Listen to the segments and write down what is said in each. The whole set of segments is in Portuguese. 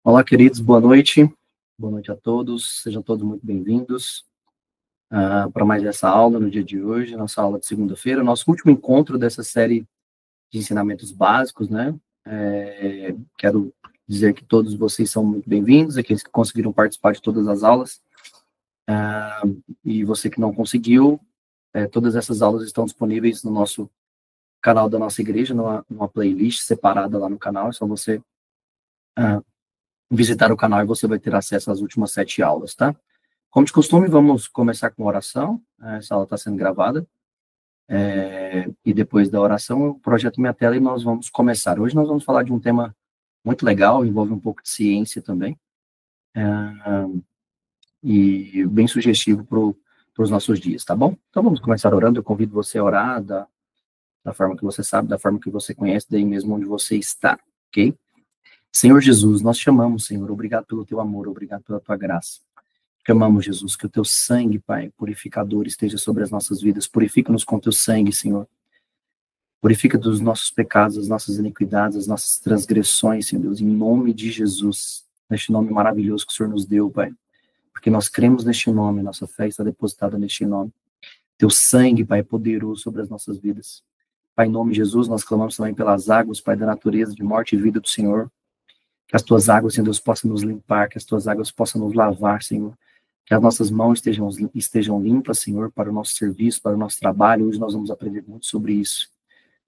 Olá, queridos, boa noite. Boa noite a todos. Sejam todos muito bem-vindos para mais essa aula no dia de hoje, nossa aula de segunda-feira, nosso último encontro dessa série de ensinamentos básicos, né? Quero dizer que todos vocês são muito bem-vindos, aqueles que conseguiram participar de todas as aulas. E você que não conseguiu, todas essas aulas estão disponíveis no nosso canal da nossa igreja, numa playlist separada lá no canal. É só você visitar o canal e você vai ter acesso às últimas 7 aulas, tá? Como de costume, vamos começar com oração. Essa aula está sendo gravada. E depois da oração, eu projeto minha tela e nós vamos começar. Hoje nós vamos falar de um tema muito legal, envolve um pouco de ciência também, e bem sugestivo para os nossos dias, tá bom? Então vamos começar orando. Eu convido você a orar da forma que você sabe, da forma que você conhece, daí mesmo onde você está, ok? Senhor Jesus, nós te amamos, Senhor. Obrigado pelo teu amor, obrigado pela tua graça. Te amamos, Jesus, que o teu sangue, Pai, purificador, esteja sobre as nossas vidas. Purifica-nos com o teu sangue, Senhor. Purifica dos nossos pecados, as nossas iniquidades, as nossas transgressões, Senhor Deus, em nome de Jesus, neste nome maravilhoso que o Senhor nos deu, Pai. Porque nós cremos neste nome, nossa fé está depositada neste nome. Teu sangue, Pai, é poderoso sobre as nossas vidas. Pai, em nome de Jesus, nós clamamos também pelas águas, Pai, da natureza, de morte e vida do Senhor. Que as tuas águas, Senhor Deus, possam nos limpar, que as tuas águas possam nos lavar, Senhor. Que as nossas mãos estejam limpas, Senhor, para o nosso serviço, para o nosso trabalho. Hoje nós vamos aprender muito sobre isso.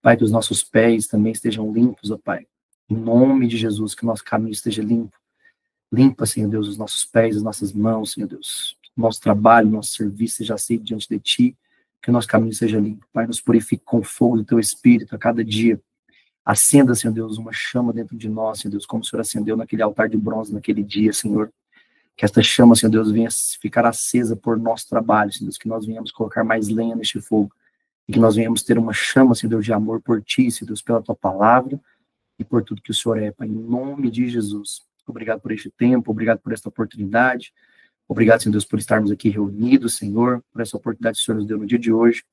Pai, que os nossos pés também estejam limpos, ó Pai. Em nome de Jesus, que o nosso caminho esteja limpo. Limpa, Senhor Deus, os nossos pés, as nossas mãos, Senhor Deus. Nosso trabalho, nosso serviço seja aceito diante de Ti. Que o nosso caminho seja limpo. Pai, nos purifique com o fogo do Teu Espírito a cada dia. Acenda, Senhor Deus, uma chama dentro de nós, Senhor Deus, como o Senhor acendeu naquele altar de bronze naquele dia, Senhor. Que esta chama, Senhor Deus, venha ficar acesa por nosso trabalho, Senhor Deus, que nós venhamos colocar mais lenha neste fogo, e que nós venhamos ter uma chama, Senhor Deus, de amor por Ti, Senhor Deus, pela Tua palavra, e por tudo que o Senhor é, Pai, em nome de Jesus. Obrigado por este tempo, obrigado por esta oportunidade, obrigado, Senhor Deus, por estarmos aqui reunidos, Senhor, por essa oportunidade que o Senhor nos deu no dia de hoje,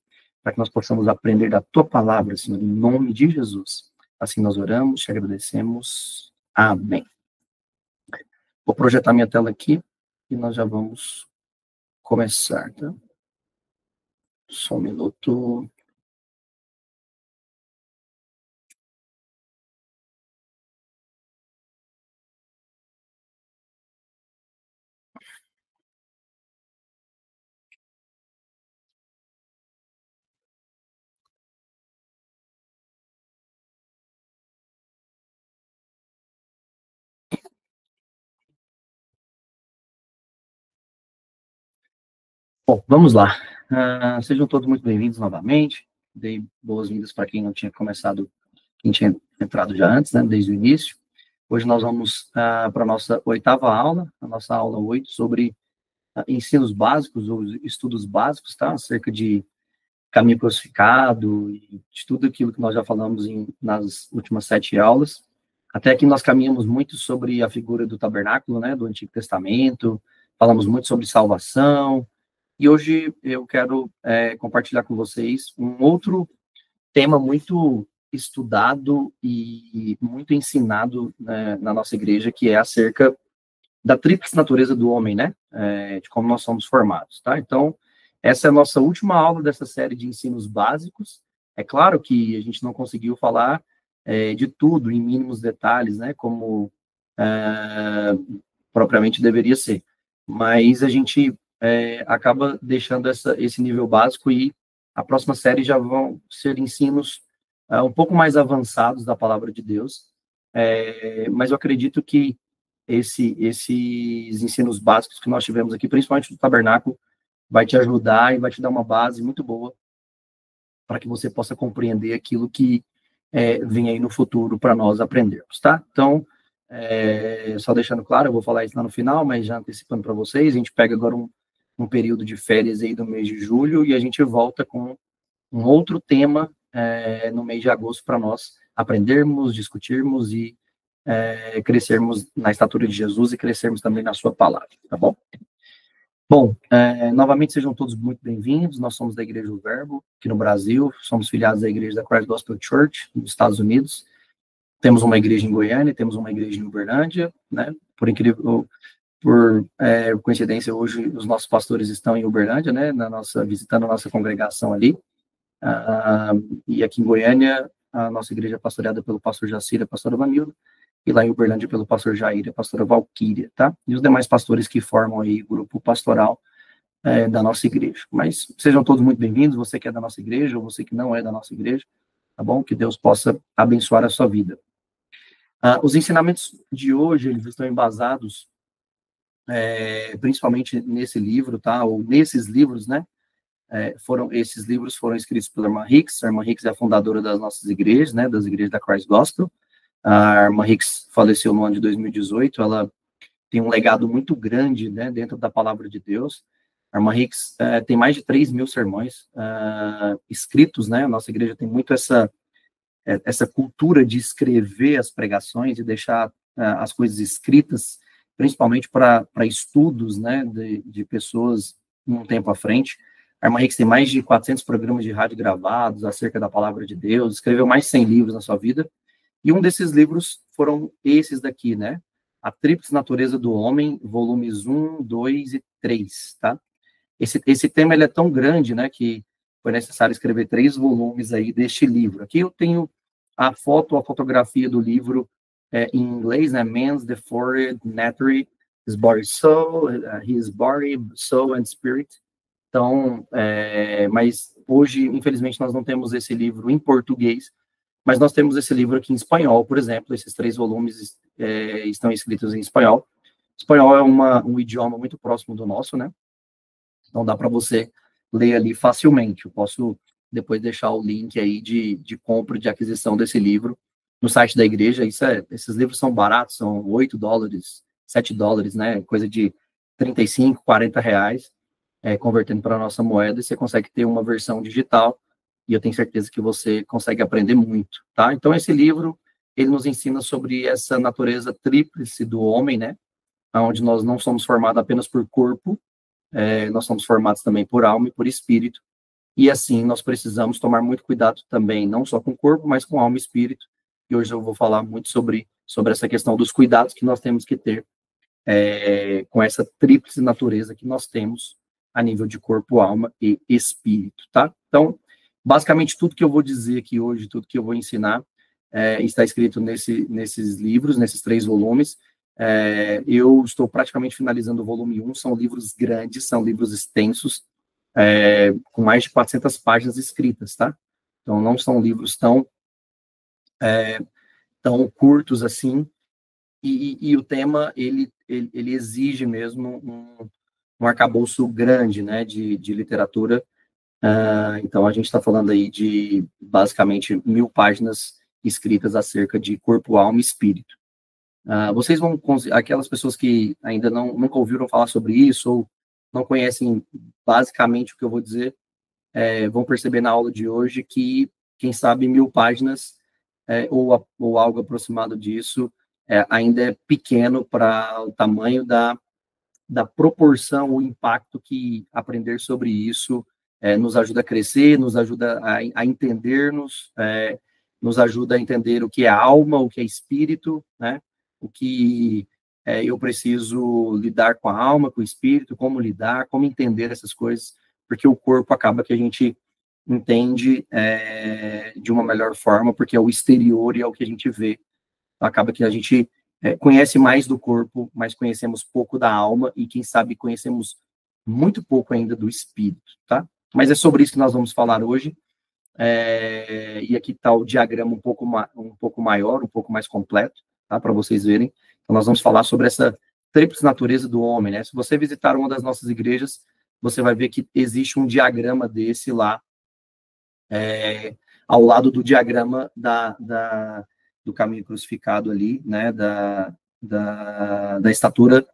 para que nós possamos aprender da Tua palavra, Senhor, em nome de Jesus. Assim nós oramos, te agradecemos. Amém. Vou projetar minha tela aqui e nós já vamos começar, tá? Só um minuto. Bom, vamos lá. Sejam todos muito bem-vindos novamente. Dei boas-vindas para quem não tinha começado, quem tinha entrado já antes, né, desde o início. Hoje nós vamos para a nossa 8ª aula, a nossa aula 8, sobre ensinos básicos ou estudos básicos, tá? Acerca de caminho crucificado e de tudo aquilo que nós já falamos nas últimas 7 aulas. Até aqui nós caminhamos muito sobre a figura do tabernáculo, né, do Antigo Testamento, falamos muito sobre salvação, e hoje eu quero compartilhar com vocês um outro tema muito estudado e muito ensinado, né, na nossa igreja, que é acerca da tríplice natureza do homem, né? De como nós somos formados, tá? Então, essa é a nossa última aula dessa série de ensinos básicos. É claro que a gente não conseguiu falar de tudo em mínimos detalhes, né? Como propriamente deveria ser. Mas a gente acaba deixando esse nível básico e a próxima série já vão ser ensinos um pouco mais avançados da palavra de Deus. Mas eu acredito que esses ensinos básicos que nós tivemos aqui, principalmente do tabernáculo, vai te ajudar e vai te dar uma base muito boa para que você possa compreender aquilo que vem aí no futuro para nós aprendermos, tá? Então, só deixando claro, eu vou falar isso lá no final, mas já antecipando para vocês, a gente pega agora um período de férias aí do mês de julho e a gente volta com um outro tema no mês de agosto para nós aprendermos, discutirmos e crescermos na estatura de Jesus e crescermos também na sua palavra, tá bom? Bom, novamente sejam todos muito bem-vindos. Nós somos da Igreja do Verbo, aqui no Brasil, somos filiados à Igreja da Christ Gospel Church, nos Estados Unidos. temos uma igreja em Goiânia, temos uma igreja em Uberlândia, né? Por incrível, por coincidência, hoje os nossos pastores estão em Uberlândia, né? Visitando a nossa congregação ali. E aqui em Goiânia, a nossa igreja é pastoreada pelo pastor Jacira, pastora Vanilda, e lá em Uberlândia pelo pastor Jair, a pastora Valquíria, tá? E os demais pastores que formam aí o grupo pastoral da nossa igreja. Mas sejam todos muito bem-vindos, você que é da nossa igreja, ou você que não é da nossa igreja, tá bom? Que Deus possa abençoar a sua vida. Os ensinamentos de hoje, eles estão embasados principalmente nesse livro, tá? Ou nesses livros, né? Esses livros foram escritos pela irmã Hicks. A irmã Hicks é a fundadora das nossas igrejas, né? Das igrejas da Christ Gospel. A irmã Hicks faleceu no ano de 2018. Ela tem um legado muito grande, né? Dentro da palavra de Deus. A irmã Hicks tem mais de 3.000 sermões escritos, né? A nossa igreja tem muito essa cultura de escrever as pregações e deixar as coisas escritas, principalmente para estudos, né, de pessoas um tempo à frente. A irmã Hicks tem mais de 400 programas de rádio gravados acerca da palavra de Deus, escreveu mais de 100 livros na sua vida, e um desses livros foram esses daqui, né? A Tríplice Natureza do Homem, volumes 1, 2 e 3, tá? Esse tema ele é tão grande, né, que foi necessário escrever 3 volumes aí deste livro. Aqui eu tenho a fotografia do livro em inglês, né, Man's Deformed Nature, His Body, Soul and Spirit. Então, mas hoje, infelizmente, nós não temos esse livro em português, mas nós temos esse livro aqui em espanhol, por exemplo. Esses 3 volumes estão escritos em espanhol. Espanhol é um idioma muito próximo do nosso, né? Então, dá para você ler ali facilmente. Eu posso depois deixar o link aí de compra, de aquisição desse livro no site da igreja. Esses livros são baratos, são $8, $7, né? Coisa de 35, 40 reais, convertendo para a nossa moeda, e você consegue ter uma versão digital, e eu tenho certeza que você consegue aprender muito, tá? Então, esse livro, ele nos ensina sobre essa natureza tríplice do homem, né? Onde nós não somos formados apenas por corpo, nós somos formados também por alma e por espírito, e assim nós precisamos tomar muito cuidado também, não só com o corpo, mas com alma e espírito, e hoje eu vou falar muito sobre essa questão dos cuidados que nós temos que ter com essa tríplice natureza que nós temos a nível de corpo, alma e espírito, tá? Então, basicamente tudo que eu vou dizer aqui hoje, tudo que eu vou ensinar, está escrito nesses livros, nesses 3 volumes. Eu estou praticamente finalizando o volume 1, são livros grandes, são livros extensos, com mais de 400 páginas escritas, tá? Então, não são livros tão curtos assim, e o tema, ele exige mesmo um arcabouço grande, né, de literatura. Então, a gente está falando aí de, basicamente, 1.000 páginas escritas acerca de corpo, alma e espírito. Vocês vão, aquelas pessoas que ainda nunca ouviram falar sobre isso, ou não conhecem basicamente o que eu vou dizer, vão perceber na aula de hoje que, quem sabe, 1.000 páginas, ou algo aproximado disso, ainda é pequeno para o tamanho da proporção, o impacto que aprender sobre isso nos ajuda a crescer, nos ajuda a entender-nos, nos ajuda a entender o que é alma, o que é espírito, né? O que eu preciso lidar com a alma, com o espírito, como lidar, como entender essas coisas, porque o corpo acaba que a gente entende de uma melhor forma, porque é o exterior e é o que a gente vê. Acaba que a gente conhece mais do corpo, mas conhecemos pouco da alma, e quem sabe conhecemos muito pouco ainda do espírito, tá? Mas é sobre isso que nós vamos falar hoje. E aqui está o diagrama um pouco maior, um pouco mais completo, tá? Para vocês verem. Então, nós vamos falar sobre essa tríplice natureza do homem, né? Se você visitar uma das nossas igrejas, você vai ver que existe um diagrama desse lá, ao lado do diagrama do caminho crucificado ali, né? Da estatura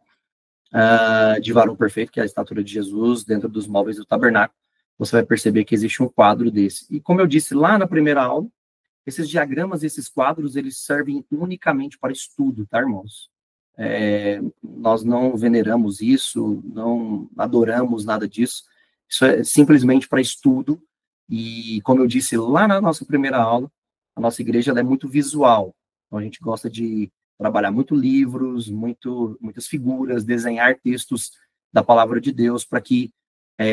de varão perfeito, que é a estatura de Jesus, dentro dos móveis do tabernáculo. Você vai perceber que existe um quadro desse. E como eu disse lá na primeira aula, esses diagramas, esses quadros, eles servem unicamente para estudo, tá, irmãos? Nós não veneramos isso, não adoramos nada disso. Isso é simplesmente para estudo. E, como eu disse lá na nossa primeira aula, a nossa igreja ela é muito visual. Então, a gente gosta de trabalhar muito livros, muitas figuras, desenhar textos da palavra de Deus para que,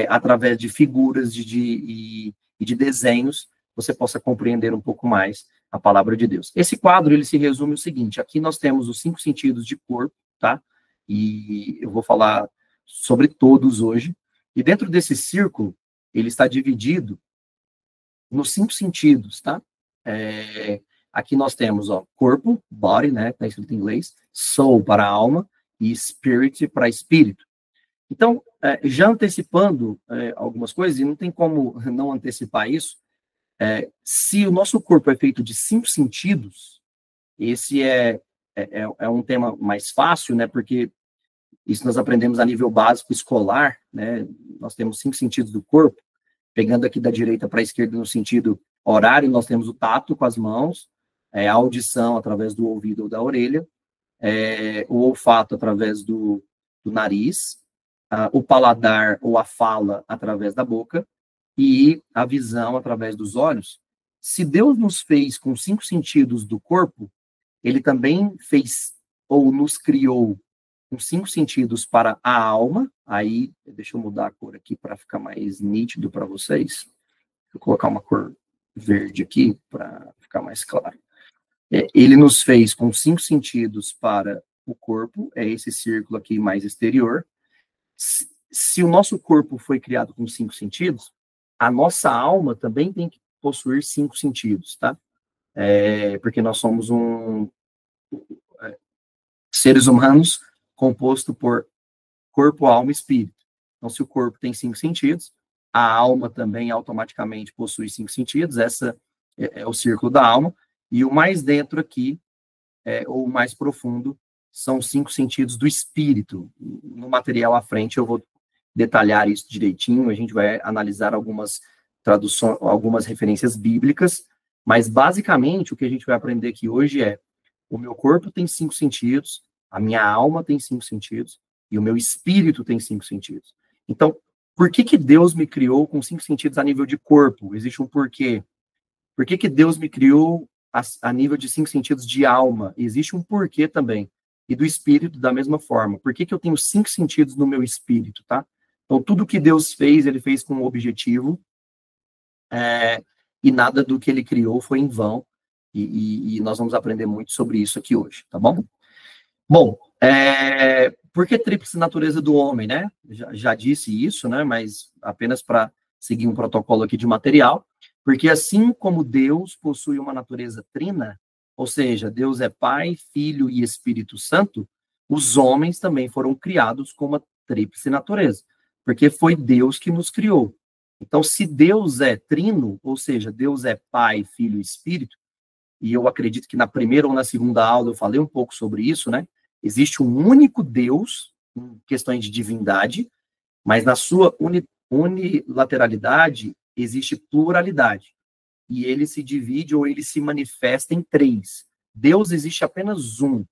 através de figuras e de desenhos, você possa compreender um pouco mais a palavra de Deus. Esse quadro, ele se resume o seguinte: aqui nós temos os 5 sentidos de corpo, tá? E eu vou falar sobre todos hoje. E dentro desse círculo, ele está dividido nos 5 sentidos, tá? Aqui nós temos, ó, corpo, body, né? Está escrito em inglês, soul para alma e spirit para espírito. Então, já antecipando algumas coisas, e não tem como não antecipar isso, se o nosso corpo é feito de 5 sentidos, esse é um tema mais fácil, né? Porque isso nós aprendemos a nível básico escolar, né? Nós temos 5 sentidos do corpo. Pegando aqui da direita para a esquerda no sentido horário, nós temos o tato com as mãos, a audição através do ouvido ou da orelha, o olfato através do nariz, o paladar ou a fala através da boca e a visão através dos olhos. Se Deus nos fez com 5 sentidos do corpo, ele também fez ou nos criou com 5 sentidos para a alma. Aí, deixa eu mudar a cor aqui para ficar mais nítido para vocês. Vou colocar uma cor verde aqui para ficar mais claro. Ele nos fez com 5 sentidos para o corpo, é esse círculo aqui mais exterior. Se o nosso corpo foi criado com 5 sentidos, a nossa alma também tem que possuir 5 sentidos, tá? Porque nós somos seres humanos composto por corpo, alma e espírito. Então, se o corpo tem 5 sentidos, a alma também automaticamente possui 5 sentidos, essa é o círculo da alma, e o mais dentro aqui, ou o mais profundo, são 5 sentidos do espírito. No material à frente eu vou detalhar isso direitinho, a gente vai analisar algumas traduções, algumas referências bíblicas, mas basicamente o que a gente vai aprender aqui hoje é: o meu corpo tem 5 sentidos, a minha alma tem 5 sentidos, e o meu espírito tem 5 sentidos. Então, por que Deus me criou com 5 sentidos a nível de corpo? Existe um porquê. Por que Deus me criou a nível de 5 sentidos de alma? Existe um porquê também. E do espírito, da mesma forma. Por que eu tenho 5 sentidos no meu espírito, tá? Então, tudo que Deus fez, ele fez com um objetivo, e nada do que ele criou foi em vão. E nós vamos aprender muito sobre isso aqui hoje, tá bom? Bom, por que tríplice natureza do homem, né? Já disse isso, né? Mas apenas para seguir um protocolo aqui de material. Porque assim como Deus possui uma natureza trina, ou seja, Deus é Pai, Filho e Espírito Santo, os homens também foram criados com uma tríplice natureza. Porque foi Deus que nos criou. Então, se Deus é trino, ou seja, Deus é Pai, Filho e Espírito, e eu acredito que na primeira ou na segunda aula eu falei um pouco sobre isso, né? Existe um único Deus, em questões de divindade, mas na sua unilateralidade existe pluralidade. E ele se divide ou ele se manifesta em 3. Deus existe apenas um,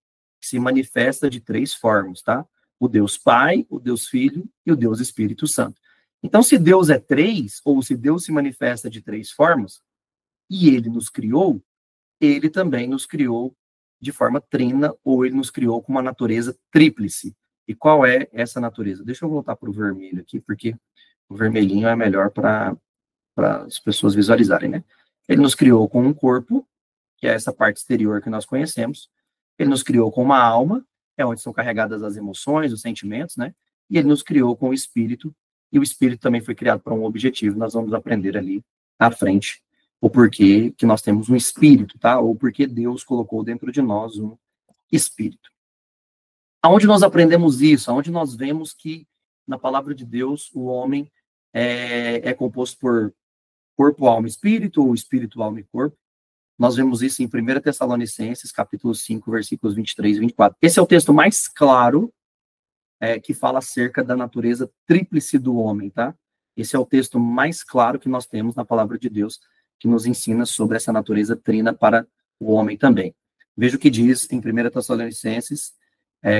que se manifesta de 3 formas, tá? O Deus Pai, o Deus Filho e o Deus Espírito Santo. Então, se Deus é 3, ou se Deus se manifesta de 3 formas, e ele nos criou, ele também nos criou de forma trina, ou ele nos criou com uma natureza tríplice. E qual é essa natureza? Deixa eu voltar para o vermelho aqui, porque o vermelhinho é melhor para as pessoas visualizarem, né? Ele nos criou com um corpo, que é essa parte exterior que nós conhecemos. Ele nos criou com uma alma, é onde são carregadas as emoções, os sentimentos, né? E ele nos criou com o espírito, e o espírito também foi criado para um objetivo. Nós vamos aprender ali à frente o porquê que nós temos um espírito, tá? Ou porque Deus colocou dentro de nós um espírito. Aonde nós aprendemos isso? Aonde nós vemos que, na palavra de Deus, o homem é composto por corpo, alma e espírito, ou espírito, alma e corpo. Nós vemos isso em 1 Tessalonicenses, capítulo 5, versículos 23 e 24. Esse é o texto mais claro que fala acerca da natureza tríplice do homem, tá? Esse é o texto mais claro que nós temos na palavra de Deus, que nos ensina sobre essa natureza trina para o homem também. Veja o que diz em 1 Tessalonicenses,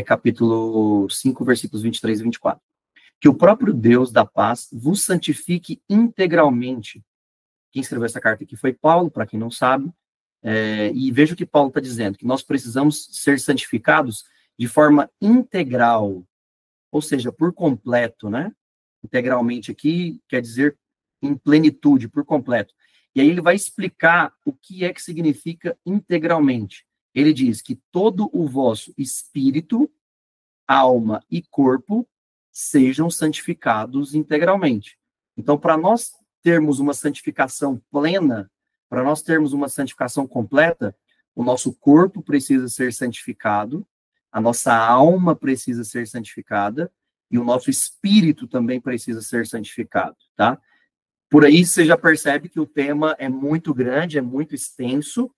capítulo 5, versículos 23 e 24. Que o próprio Deus da paz vos santifique integralmente. Quem escreveu essa carta aqui foi Paulo, para quem não sabe. e veja o que Paulo está dizendo, que nós precisamos ser santificados de forma integral, ou seja, por completo, né? Integralmente aqui quer dizer em plenitude, por completo. E aí ele vai explicar o que é que significa integralmente. Ele diz que todo o vosso espírito, alma e corpo sejam santificados integralmente. Então, para nós termos uma santificação plena, para nós termos uma santificação completa, o nosso corpo precisa ser santificado, a nossa alma precisa ser santificada e o nosso espírito também precisa ser santificado, tá? Por aí você já percebe que o tema é muito grande, é muito extenso,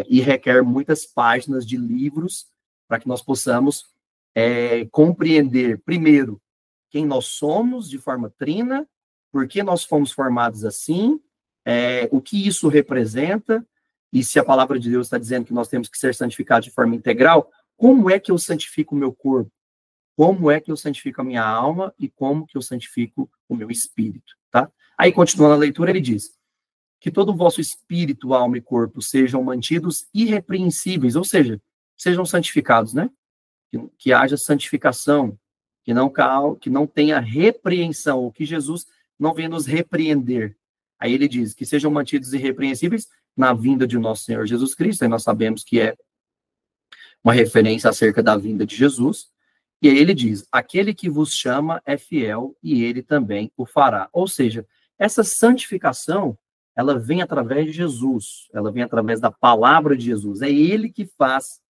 e requer muitas páginas de livros para que nós possamos compreender, primeiro, quem nós somos de forma trina, por que nós fomos formados assim, o que isso representa, e se a palavra de Deus está dizendo que nós temos que ser santificados de forma integral, como é que eu santifico o meu corpo? Como é que eu santifico a minha alma e como que eu santifico o meu espírito, tá? Aí, continuando a leitura, ele diz que todo o vosso espírito, alma e corpo sejam mantidos irrepreensíveis, ou seja, sejam santificados, né? Que haja santificação, que não tenha repreensão, ou que Jesus não venha nos repreender. Aí ele diz que sejam mantidos irrepreensíveis na vinda de nosso Senhor Jesus Cristo, aí nós sabemos que é uma referência acerca da vinda de Jesus. E aí ele diz, aquele que vos chama é fiel e ele também o fará. Ou seja, essa santificação, ela vem através de Jesus, ela vem através da palavra de Jesus. É ele que faz,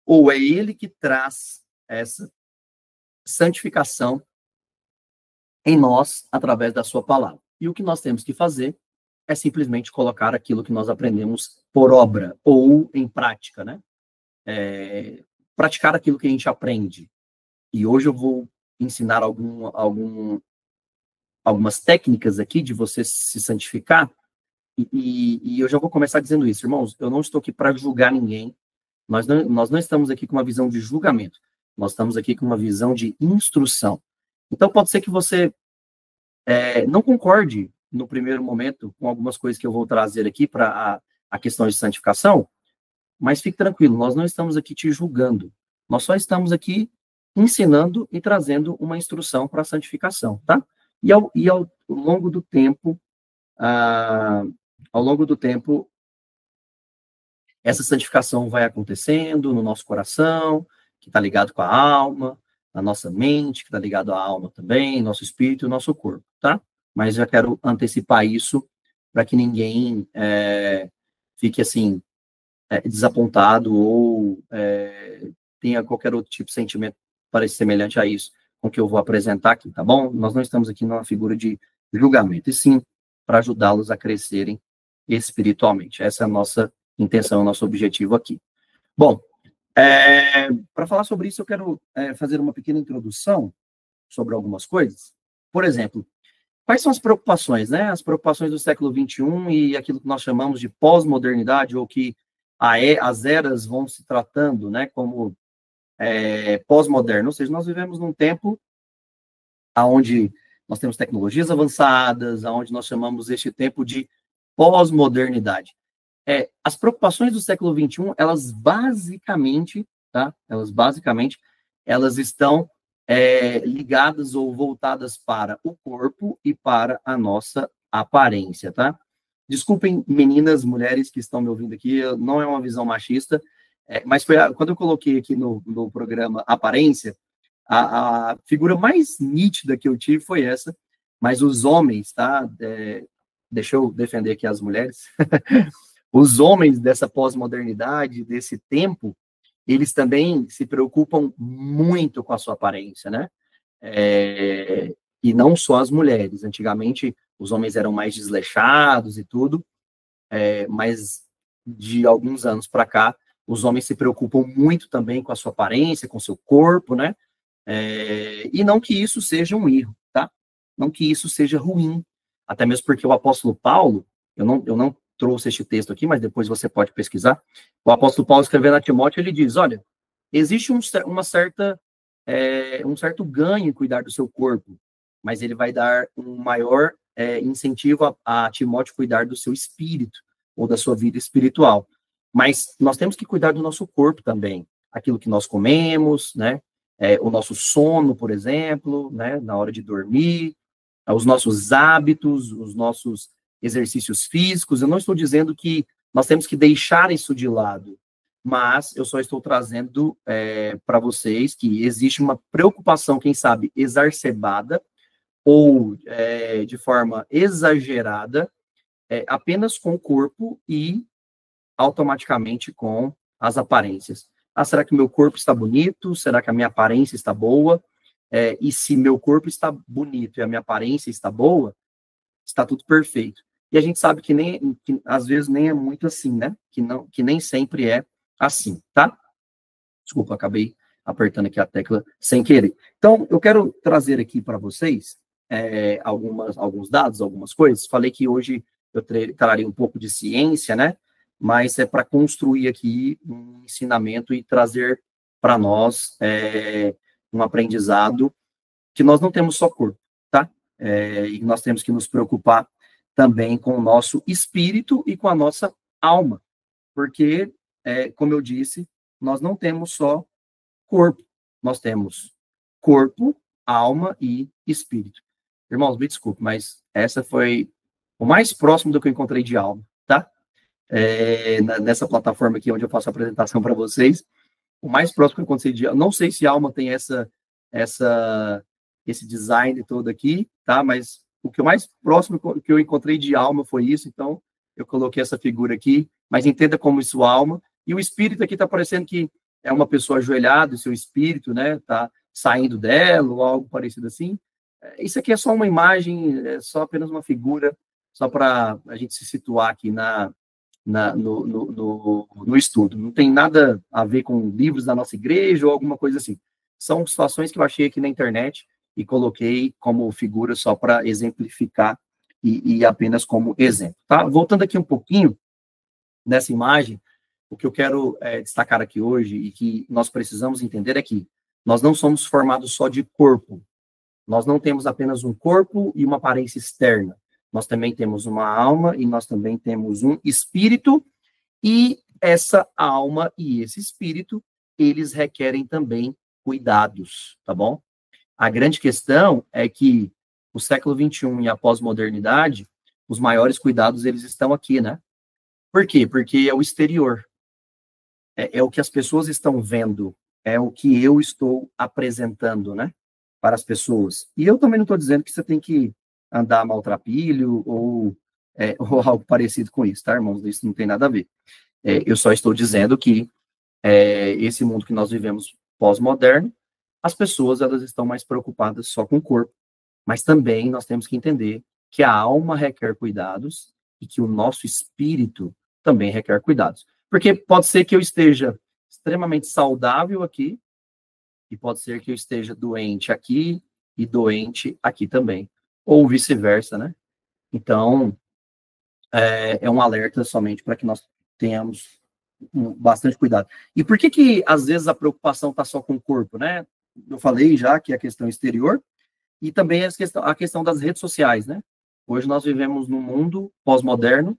ou é ele que traz essa santificação em nós através da sua palavra. E o que nós temos que fazer é simplesmente colocar aquilo que nós aprendemos por obra ou em prática, né? Praticar aquilo que a gente aprende. E hoje eu vou ensinar algumas técnicas aqui de você se santificar. E eu já vou começar dizendo isso, irmãos. Eu não estou aqui para julgar ninguém. Nós não estamos aqui com uma visão de julgamento. Nós estamos aqui com uma visão de instrução. Então, pode ser que você não concorde no primeiro momento com algumas coisas que eu vou trazer aqui para a questão de santificação, mas fique tranquilo, nós não estamos aqui te julgando. Nós só estamos aqui ensinando e trazendo uma instrução para a santificação, tá? E ao longo do tempo, essa santificação vai acontecendo no nosso coração, que está ligado com a alma, na nossa mente, que está ligado à alma também, nosso espírito e nosso corpo, tá? Mas já quero antecipar isso para que ninguém fique assim, desapontado ou tenha qualquer outro tipo de sentimento parece semelhante a isso com que eu vou apresentar aqui, tá bom? Nós não estamos aqui numa figura de julgamento, e sim para ajudá-los a crescerem espiritualmente. Essa é a nossa intenção, o nosso objetivo aqui. Bom, para falar sobre isso, eu quero fazer uma pequena introdução sobre algumas coisas. Por exemplo, quais são as preocupações, né? As preocupações do século XXI e aquilo que nós chamamos de pós-modernidade, ou que as eras vão se tratando, né, como pós-moderno. Ou seja, nós vivemos num tempo onde nós temos tecnologias avançadas, onde nós chamamos este tempo de pós-modernidade. As preocupações do século XXI, elas basicamente, tá? Elas estão ligadas ou voltadas para o corpo e para a nossa aparência, tá? Desculpem, meninas, mulheres que estão me ouvindo aqui, não é uma visão machista, mas foi quando eu coloquei aqui no programa Aparência, a figura mais nítida que eu tive foi essa, mas os homens, tá? Deixa eu defender aqui as mulheres. Os homens dessa pós-modernidade, desse tempo, eles também se preocupam muito com a sua aparência, né? E não só as mulheres. Antigamente, os homens eram mais desleixados e tudo, mas de alguns anos para cá, os homens se preocupam muito também com a sua aparência, com o seu corpo, né? E não que isso seja um erro, tá? Não que isso seja ruim, até mesmo porque o apóstolo Paulo, eu não trouxe este texto aqui, mas depois você pode pesquisar. O apóstolo Paulo, escrevendo a Timóteo, ele diz, olha, existe um certo ganho em cuidar do seu corpo, mas ele vai dar um maior incentivo a Timóteo cuidar do seu espírito, ou da sua vida espiritual. Mas nós temos que cuidar do nosso corpo também, aquilo que nós comemos, né? O nosso sono, por exemplo, né? Na hora de dormir, os nossos hábitos, os nossos exercícios físicos. Eu não estou dizendo que nós temos que deixar isso de lado, mas eu só estou trazendo para vocês que existe uma preocupação, quem sabe, exacerbada ou de forma exagerada, apenas com o corpo e automaticamente com as aparências. Ah, será que o meu corpo está bonito? Será que a minha aparência está boa? E se meu corpo está bonito e a minha aparência está boa, está tudo perfeito. E a gente sabe que às vezes nem é muito assim, né? Que nem sempre é assim, tá? Desculpa, acabei apertando aqui a tecla sem querer. Então, eu quero trazer aqui para vocês alguns dados, algumas coisas. Falei que hoje eu traria um pouco de ciência, né? Mas é para construir aqui um ensinamento e trazer para nós um aprendizado que nós não temos só corpo, tá? E nós temos que nos preocupar também com o nosso espírito e com a nossa alma, porque, como eu disse, nós não temos só corpo, nós temos corpo, alma e espírito. Irmãos, me desculpe, mas essa foi o mais próximo do que eu encontrei de alma, tá? Nessa plataforma aqui onde eu faço a apresentação para vocês, o mais próximo que eu encontrei de alma, não sei se alma tem esse design todo aqui, tá? Mas o que o mais próximo que eu encontrei de alma foi isso, então eu coloquei essa figura aqui, mas entenda como isso alma, e o espírito aqui está parecendo que é uma pessoa ajoelhada, o seu espírito, né, tá saindo dela, ou algo parecido assim. Isso aqui é só uma imagem, é só apenas uma figura, só para a gente se situar aqui no estudo. Não tem nada a ver com livros da nossa igreja ou alguma coisa assim. São situações que eu achei aqui na internet e coloquei como figura só para exemplificar e apenas como exemplo, tá? Voltando aqui um pouquinho nessa imagem, o que eu quero destacar aqui hoje e que nós precisamos entender é que nós não somos formados só de corpo. Nós não temos apenas um corpo e uma aparência externa. Nós também temos uma alma e nós também temos um espírito, e essa alma e esse espírito, eles requerem também cuidados, tá bom? A grande questão é que o século XXI e a pós-modernidade, os maiores cuidados, eles estão aqui, né? Por quê? Porque é o exterior. É o que as pessoas estão vendo, é o que eu estou apresentando, né? Para as pessoas. E eu também não estou dizendo que você tem que andar maltrapilho ou algo parecido com isso, tá, irmãos? Isso não tem nada a ver. Eu só estou dizendo que esse mundo que nós vivemos pós-moderno, as pessoas elas estão mais preocupadas só com o corpo, mas também nós temos que entender que a alma requer cuidados e que o nosso espírito também requer cuidados. Porque pode ser que eu esteja extremamente saudável aqui, e pode ser que eu esteja doente aqui e doente aqui também, ou vice-versa, né? Então, é um alerta somente para que nós tenhamos bastante cuidado. E por que às vezes a preocupação está só com o corpo, né? Eu falei já que é a questão exterior, e também a questão das redes sociais, né? Hoje nós vivemos num mundo pós-moderno,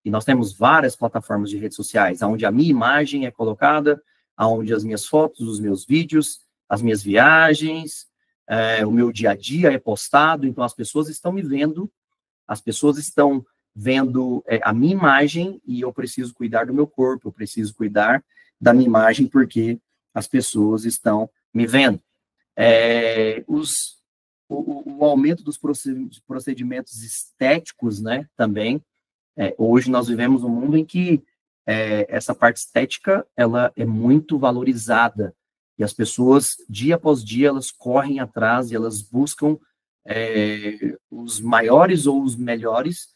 e nós temos várias plataformas de redes sociais, onde a minha imagem é colocada, onde as minhas fotos, os meus vídeos, as minhas viagens, o meu dia a dia é postado, então as pessoas estão me vendo, as pessoas estão vendo a minha imagem, e eu preciso cuidar do meu corpo, eu preciso cuidar da minha imagem, porque as pessoas estão me vendo. O aumento dos procedimentos estéticos, né, também, hoje nós vivemos um mundo em que essa parte estética, ela é muito valorizada, e as pessoas, dia após dia, elas correm atrás e elas buscam os maiores ou os melhores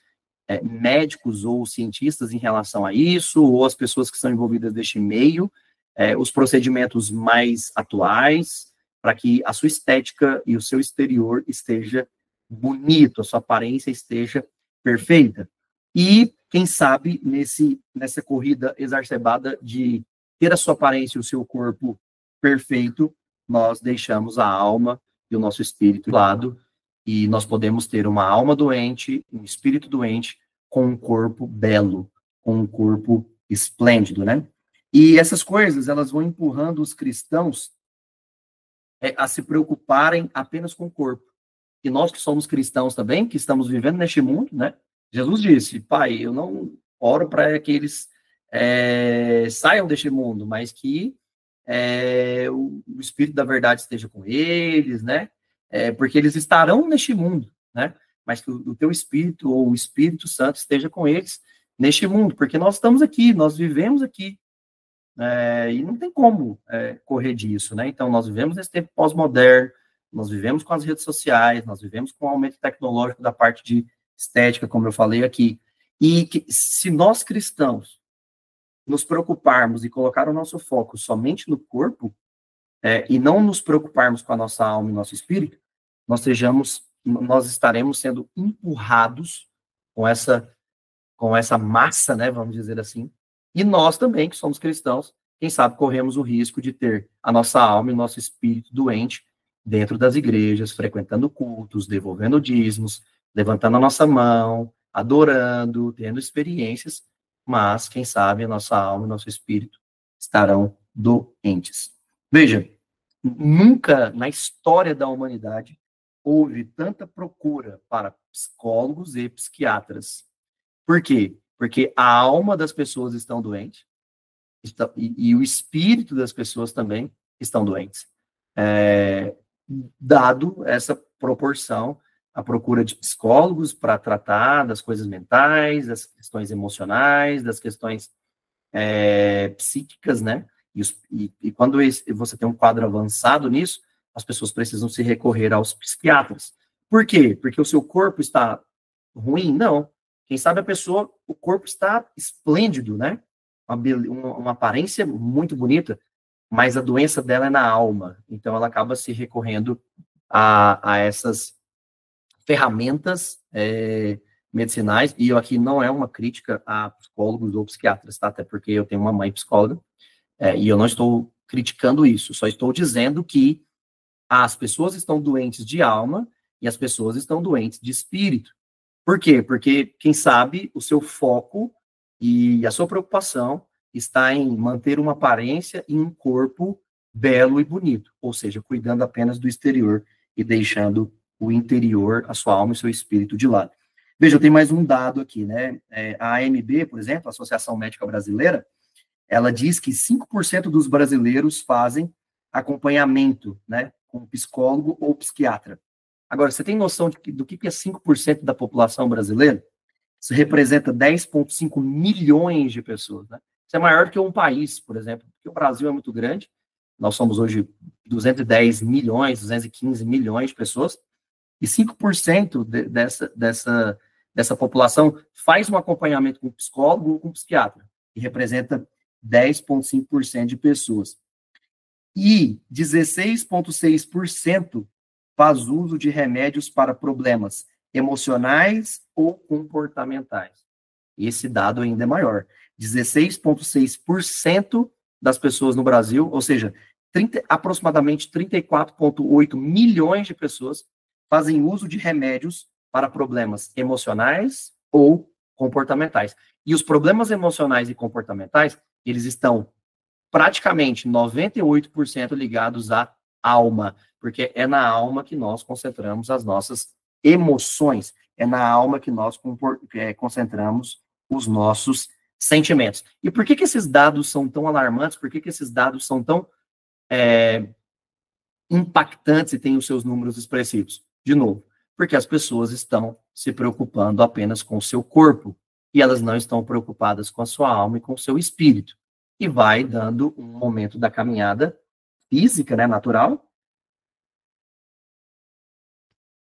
médicos ou cientistas em relação a isso, ou as pessoas que são envolvidas neste meio, os procedimentos mais atuais, para que a sua estética e o seu exterior esteja bonito, a sua aparência esteja perfeita. E, quem sabe, nessa corrida exacerbada de ter a sua aparência e o seu corpo perfeito, nós deixamos a alma e o nosso espírito de lado, e nós podemos ter uma alma doente, um espírito doente, com um corpo belo, com um corpo esplêndido, né? E essas coisas, elas vão empurrando os cristãos a se preocuparem apenas com o corpo. E nós que somos cristãos também, que estamos vivendo neste mundo, né? Jesus disse, Pai, eu não oro para que eles saiam deste mundo, mas que o Espírito da verdade esteja com eles, né? Porque eles estarão neste mundo, né? Mas que o teu Espírito ou o Espírito Santo esteja com eles neste mundo, porque nós estamos aqui, nós vivemos aqui, e não tem como correr disso, né? Então, nós vivemos nesse tempo pós-moderno, nós vivemos com as redes sociais, nós vivemos com o aumento tecnológico da parte de estética, como eu falei aqui, e que, se nós cristãos nos preocuparmos e colocar o nosso foco somente no corpo, e não nos preocuparmos com a nossa alma e nosso espírito, nós estaremos sendo empurrados com essa massa, né, vamos dizer assim, e nós também, que somos cristãos, quem sabe corremos o risco de ter a nossa alma e o nosso espírito doente dentro das igrejas, frequentando cultos, devolvendo dízimos, levantando a nossa mão, adorando, tendo experiências, mas, quem sabe, a nossa alma e nosso espírito estarão doentes. Veja, nunca na história da humanidade houve tanta procura para psicólogos e psiquiatras. Por quê? Porque a alma das pessoas estão doentes e o espírito das pessoas também estão doentes. Dado essa proporção, a procura de psicólogos para tratar das coisas mentais, das questões emocionais, das questões psíquicas, né? E quando você tem um quadro avançado nisso, as pessoas precisam se recorrer aos psiquiatras. Por quê? Porque o seu corpo está ruim? Não. Quem sabe o corpo está esplêndido, né? Uma aparência muito bonita, mas a doença dela é na alma. Então, ela acaba se recorrendo a essas ferramentas medicinais, e aqui não é uma crítica a psicólogos ou psiquiatras, tá? Até porque eu tenho uma mãe psicóloga, e eu não estou criticando isso, só estou dizendo que as pessoas estão doentes de alma e as pessoas estão doentes de espírito. Por quê? Porque, quem sabe, o seu foco e a sua preocupação está em manter uma aparência e um corpo belo e bonito, ou seja, cuidando apenas do exterior e deixando o interior, a sua alma e o seu espírito de lado. Veja, eu tenho mais um dado aqui, né? A AMB, por exemplo, a Associação Médica Brasileira, ela diz que 5% dos brasileiros fazem acompanhamento, né, com psicólogo ou psiquiatra. Agora, você tem noção do que é 5% da população brasileira? Isso representa 10,5 milhões de pessoas, né? Isso é maior que um país, por exemplo, porque o Brasil é muito grande, nós somos hoje 210 milhões, 215 milhões de pessoas, e 5% dessa população faz um acompanhamento com psicólogo ou com psiquiatra, que representa 10,5% de pessoas. E 16,6% faz uso de remédios para problemas emocionais ou comportamentais. Esse dado ainda é maior. 16,6% das pessoas no Brasil, ou seja, aproximadamente 34,8 milhões de pessoas fazem uso de remédios para problemas emocionais ou comportamentais. E os problemas emocionais e comportamentais, eles estão praticamente 98% ligados à alma, porque é na alma que nós concentramos as nossas emoções, é na alma que nós concentramos os nossos sentimentos. E por que esses dados são tão alarmantes? Por que esses dados são tão impactantes e têm os seus números expressivos? De novo, porque as pessoas estão se preocupando apenas com o seu corpo, e elas não estão preocupadas com a sua alma e com o seu espírito. E vai dando um momento da caminhada física, né, natural,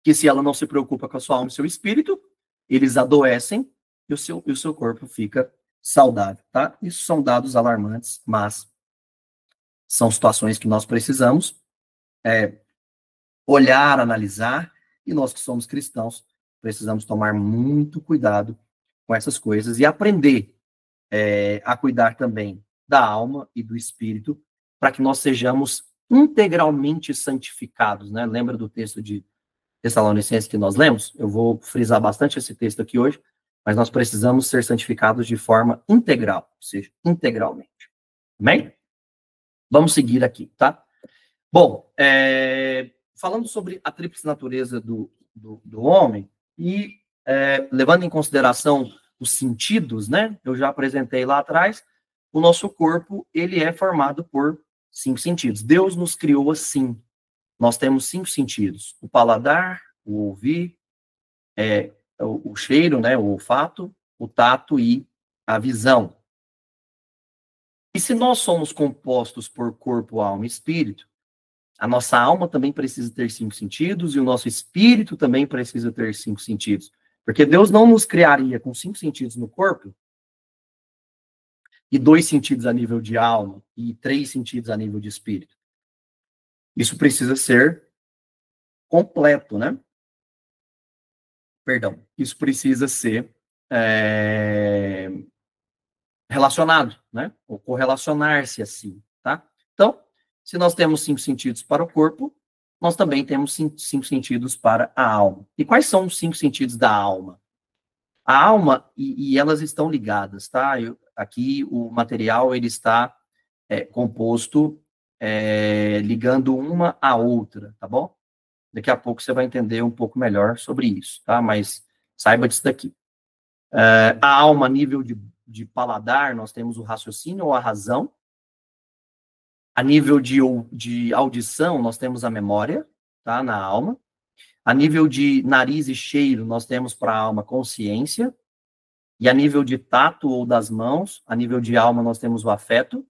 que se ela não se preocupa com a sua alma e seu espírito, eles adoecem e o seu corpo fica saudável, tá? Isso são dados alarmantes, mas são situações que nós precisamos olhar, analisar, e nós que somos cristãos precisamos tomar muito cuidado com essas coisas e aprender a cuidar também da alma e do espírito, para que nós sejamos integralmente santificados, né? Lembra do texto de Tessalonicenses que nós lemos? Eu vou frisar bastante esse texto aqui hoje, mas nós precisamos ser santificados de forma integral, ou seja, integralmente. Amém? Vamos seguir aqui, tá? Bom, falando sobre a tríplice natureza do homem, e levando em consideração os sentidos, né? Eu já apresentei lá atrás, o nosso corpo, ele é formado por 5 sentidos. Deus nos criou assim. Nós temos 5 sentidos: o paladar, o ouvir, o cheiro, né? O olfato, o tato e a visão. E se nós somos compostos por corpo, alma e espírito, a nossa alma também precisa ter 5 sentidos e o nosso espírito também precisa ter 5 sentidos. Porque Deus não nos criaria com 5 sentidos no corpo e 2 sentidos a nível de alma e 3 sentidos a nível de espírito. Isso precisa ser completo, né? Perdão. Isso precisa ser relacionado, né? Ou correlacionar-se assim, tá? Então, se nós temos 5 sentidos para o corpo, nós também temos 5 sentidos para a alma. E quais são os 5 sentidos da alma? A alma, e elas estão ligadas, tá? Aqui o material, ele está composto, ligando uma à outra, tá bom? Daqui a pouco você vai entender um pouco melhor sobre isso, tá? Mas saiba disso daqui. A alma, a nível de paladar, nós temos o raciocínio ou a razão. A nível de audição, nós temos a memória, tá? Na alma. A nível de nariz e cheiro, nós temos para a alma consciência. E a nível de tato ou das mãos, a nível de alma, nós temos o afeto.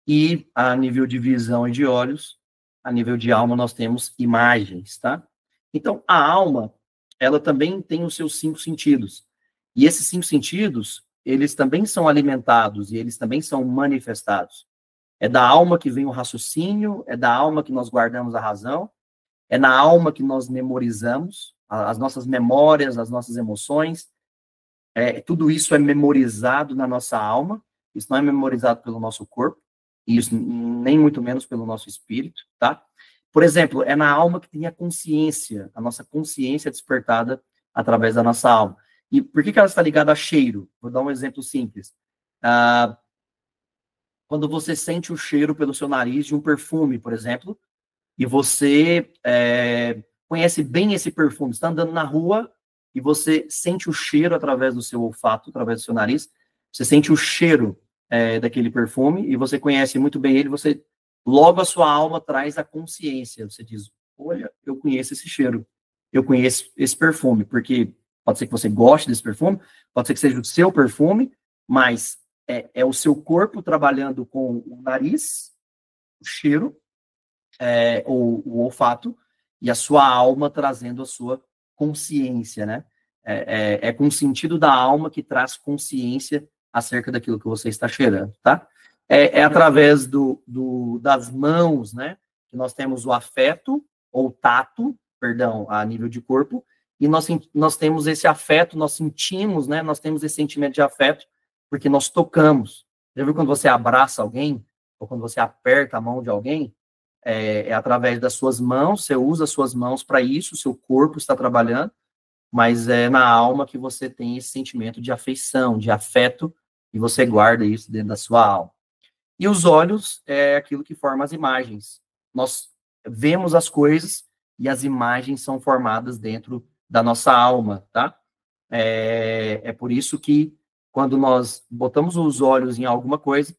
E a nível de visão e de olhos, a nível de alma, nós temos imagens, tá? Então, a alma, ela também tem os seus 5 sentidos. E esses 5 sentidos, eles também são alimentados e eles também são manifestados. É da alma que vem o raciocínio, é da alma que nós guardamos a razão, é na alma que nós memorizamos as nossas memórias, as nossas emoções. Tudo isso é memorizado na nossa alma, isso não é memorizado pelo nosso corpo, e isso nem muito menos pelo nosso espírito, tá? Por exemplo, é na alma que tem a consciência, a nossa consciência despertada através da nossa alma. E por que ela está ligada a cheiro? Vou dar um exemplo simples. Quando você sente o cheiro pelo seu nariz de um perfume, por exemplo, e você conhece bem esse perfume, está andando na rua e você sente o cheiro através do seu olfato, através do seu nariz, você sente o cheiro daquele perfume e você conhece muito bem ele, você logo a sua alma traz a consciência, você diz, olha, eu conheço esse cheiro, eu conheço esse perfume, porque pode ser que você goste desse perfume, pode ser que seja o seu perfume, mas é o seu corpo trabalhando com o nariz, o cheiro, o olfato, e a sua alma trazendo a sua consciência, né? É com o sentido da alma que traz consciência acerca daquilo que você está cheirando, tá? Através das mãos, né? Que nós temos o afeto, ou tato, perdão, a nível de corpo, e nós temos esse afeto, nós sentimos, né? Nós temos esse sentimento de afeto, porque nós tocamos. Já viu quando você abraça alguém, ou quando você aperta a mão de alguém? Através das suas mãos, você usa as suas mãos para isso, o seu corpo está trabalhando, mas é na alma que você tem esse sentimento de afeição, de afeto, e você guarda isso dentro da sua alma. E os olhos é aquilo que forma as imagens. Nós vemos as coisas e as imagens são formadas dentro da nossa alma, tá? É por isso que quando nós botamos os olhos em alguma coisa,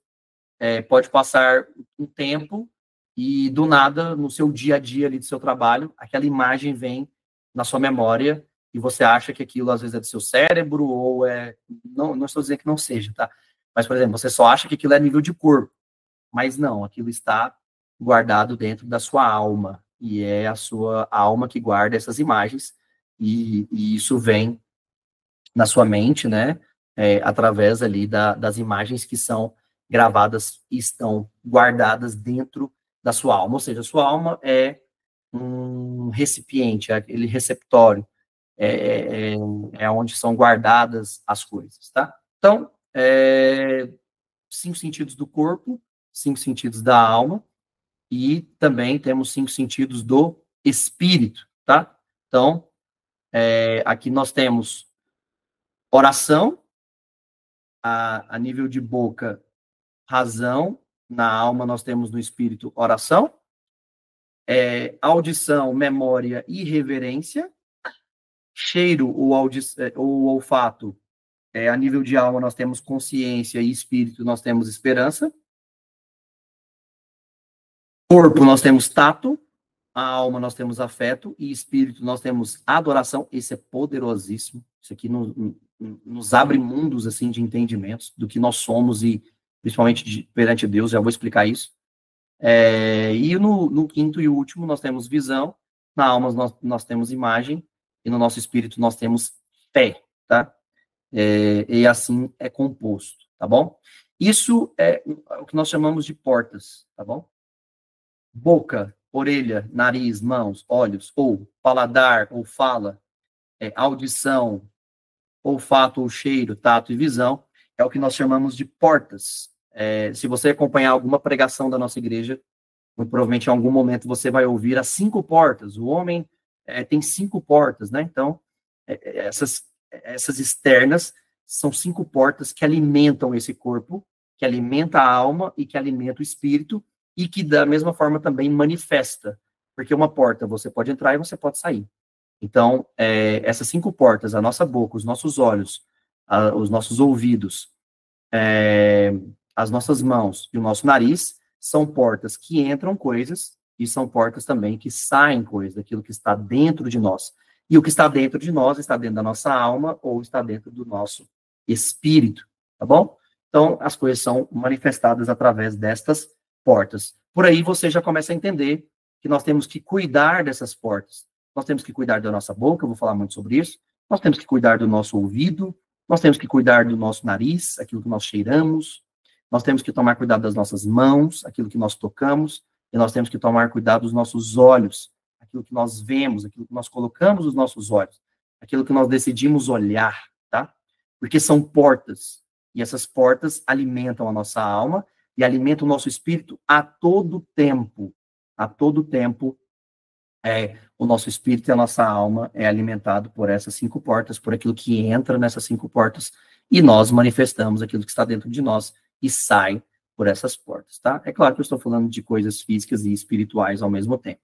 pode passar um tempo e, do nada, no seu dia a dia ali do seu trabalho, aquela imagem vem na sua memória e você acha que aquilo, às vezes, é do seu cérebro ou Não estou dizendo que não seja, tá? Mas, por exemplo, você só acha que aquilo é nível de corpo. Mas não, aquilo está guardado dentro da sua alma. E é a sua alma que guarda essas imagens. E isso vem na sua mente, né? Através ali das imagens que são gravadas e estão guardadas dentro da sua alma. Ou seja, a sua alma é um recipiente, é aquele receptório, é onde são guardadas as coisas, tá? Então, 5 sentidos do corpo, 5 sentidos da alma, e também temos 5 sentidos do espírito, tá? Então, aqui nós temos Oração, a nível de boca, razão. Na alma nós temos no espírito oração. Audição, memória e reverência. Cheiro, o olfato, a nível de alma nós temos consciência e espírito nós temos esperança. Corpo nós temos tato, a alma nós temos afeto e espírito nós temos adoração. Esse é poderosíssimo. Isso aqui nos abre mundos assim de entendimentos do que nós somos e principalmente perante Deus. Já vou explicar isso. E no quinto e último nós temos visão, na alma nós temos imagem e no nosso espírito nós temos fé, tá? E assim é composto, tá bom? Isso é o que nós chamamos de portas, tá bom? Boca, orelha, nariz, mãos, olhos, ou paladar, ou fala, audição, olfato ou cheiro, tato e visão, é o que nós chamamos de portas. Se você acompanhar alguma pregação da nossa igreja, muito provavelmente em algum momento você vai ouvir as 5 portas. O homem tem 5 portas, né? Então, essas externas são 5 portas que alimentam esse corpo, que alimenta a alma e que alimenta o espírito, e que da mesma forma também manifesta, porque uma porta você pode entrar e você pode sair. Então, essas 5 portas, a nossa boca, os nossos olhos, os nossos ouvidos, as nossas mãos e o nosso nariz, são portas que entram coisas e são portas também que saem coisas, daquilo que está dentro de nós. E o que está dentro de nós está dentro da nossa alma ou está dentro do nosso espírito, tá bom? Então, as coisas são manifestadas através destas portas. Por aí você já começa a entender que nós temos que cuidar dessas portas. Nós temos que cuidar da nossa boca, eu vou falar muito sobre isso. Nós temos que cuidar do nosso ouvido, nós temos que cuidar do nosso nariz, aquilo que nós cheiramos. Nós temos que tomar cuidado das nossas mãos, aquilo que nós tocamos, e nós temos que tomar cuidado dos nossos olhos, aquilo que nós vemos, aquilo que nós colocamos nos nossos olhos, aquilo que nós decidimos olhar, tá? Porque são portas, e essas portas alimentam a nossa alma e alimentam o nosso espírito a todo tempo. A todo tempo, o nosso espírito e a nossa alma é alimentado por essas 5 portas, por aquilo que entra nessas 5 portas, e nós manifestamos aquilo que está dentro de nós e sai por essas portas, tá? É claro que eu estou falando de coisas físicas e espirituais ao mesmo tempo.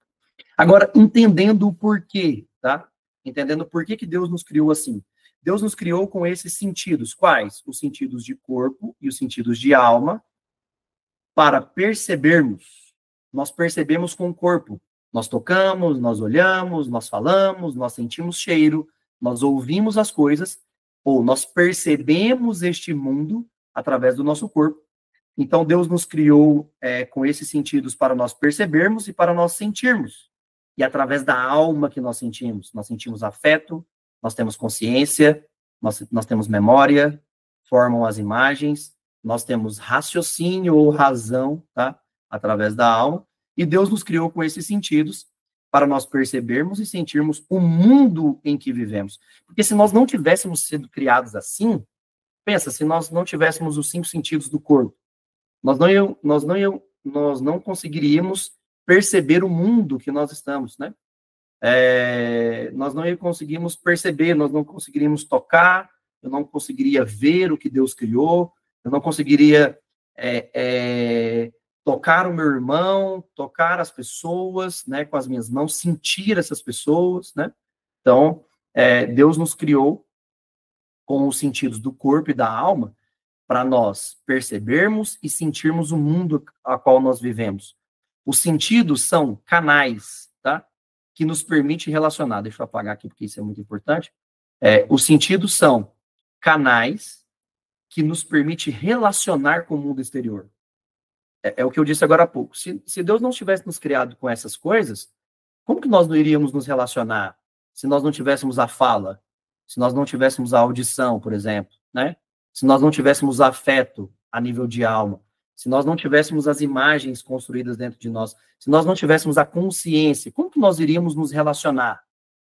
Agora, entendendo o porquê, tá? Entendendo por que Deus nos criou assim. Deus nos criou com esses sentidos. Quais? Os sentidos de corpo e os sentidos de alma, para percebermos. Nós percebemos com o corpo. Nós tocamos, nós olhamos, nós falamos, nós sentimos cheiro, nós ouvimos as coisas, ou nós percebemos este mundo através do nosso corpo. Então, Deus nos criou com esses sentidos para nós percebermos e para nós sentirmos. E através da alma que nós sentimos afeto, nós temos consciência, nós temos memória, formam as imagens, nós temos raciocínio ou razão, tá? Através da alma. E Deus nos criou com esses sentidos para nós percebermos e sentirmos o mundo em que vivemos. Porque se nós não tivéssemos sido criados assim, pensa, se nós não tivéssemos os 5 sentidos do corpo, nós não conseguiríamos perceber o mundo que nós estamos, né? Nós não conseguiríamos perceber, nós não conseguiríamos tocar, eu não conseguiria ver o que Deus criou, eu não conseguiria tocar o meu irmão, tocar as pessoas, né, com as minhas mãos, sentir essas pessoas, né? Então, Deus nos criou com os sentidos do corpo e da alma, para nós percebermos e sentirmos o mundo a qual nós vivemos. Os sentidos são canais, tá? Que nos permite relacionar. Deixa eu apagar aqui, porque isso é muito importante. Os sentidos são canais que nos permite relacionar com o mundo exterior. É o que eu disse agora há pouco. Se Deus não tivesse nos criado com essas coisas, como que nós não iríamos nos relacionar se nós não tivéssemos a fala? Se nós não tivéssemos a audição, por exemplo, né? Se nós não tivéssemos afeto a nível de alma, se nós não tivéssemos as imagens construídas dentro de nós, se nós não tivéssemos a consciência, como que nós iríamos nos relacionar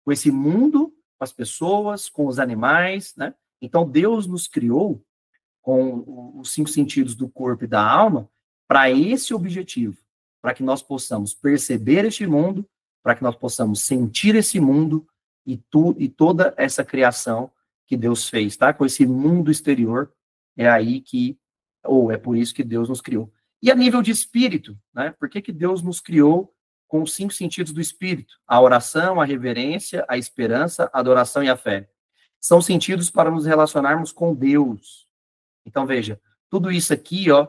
com esse mundo, com as pessoas, com os animais, né? Então, Deus nos criou com os 5 sentidos do corpo e da alma para esse objetivo, para que nós possamos perceber este mundo, para que nós possamos sentir esse mundo e toda essa criação que Deus fez, tá? Com esse mundo exterior, é aí que, ou é por isso que Deus nos criou. E a nível de espírito, né? Por que Deus nos criou com os 5 sentidos do espírito? A oração, a reverência, a esperança, a adoração e a fé. São sentidos para nos relacionarmos com Deus. Então, veja, tudo isso aqui, ó,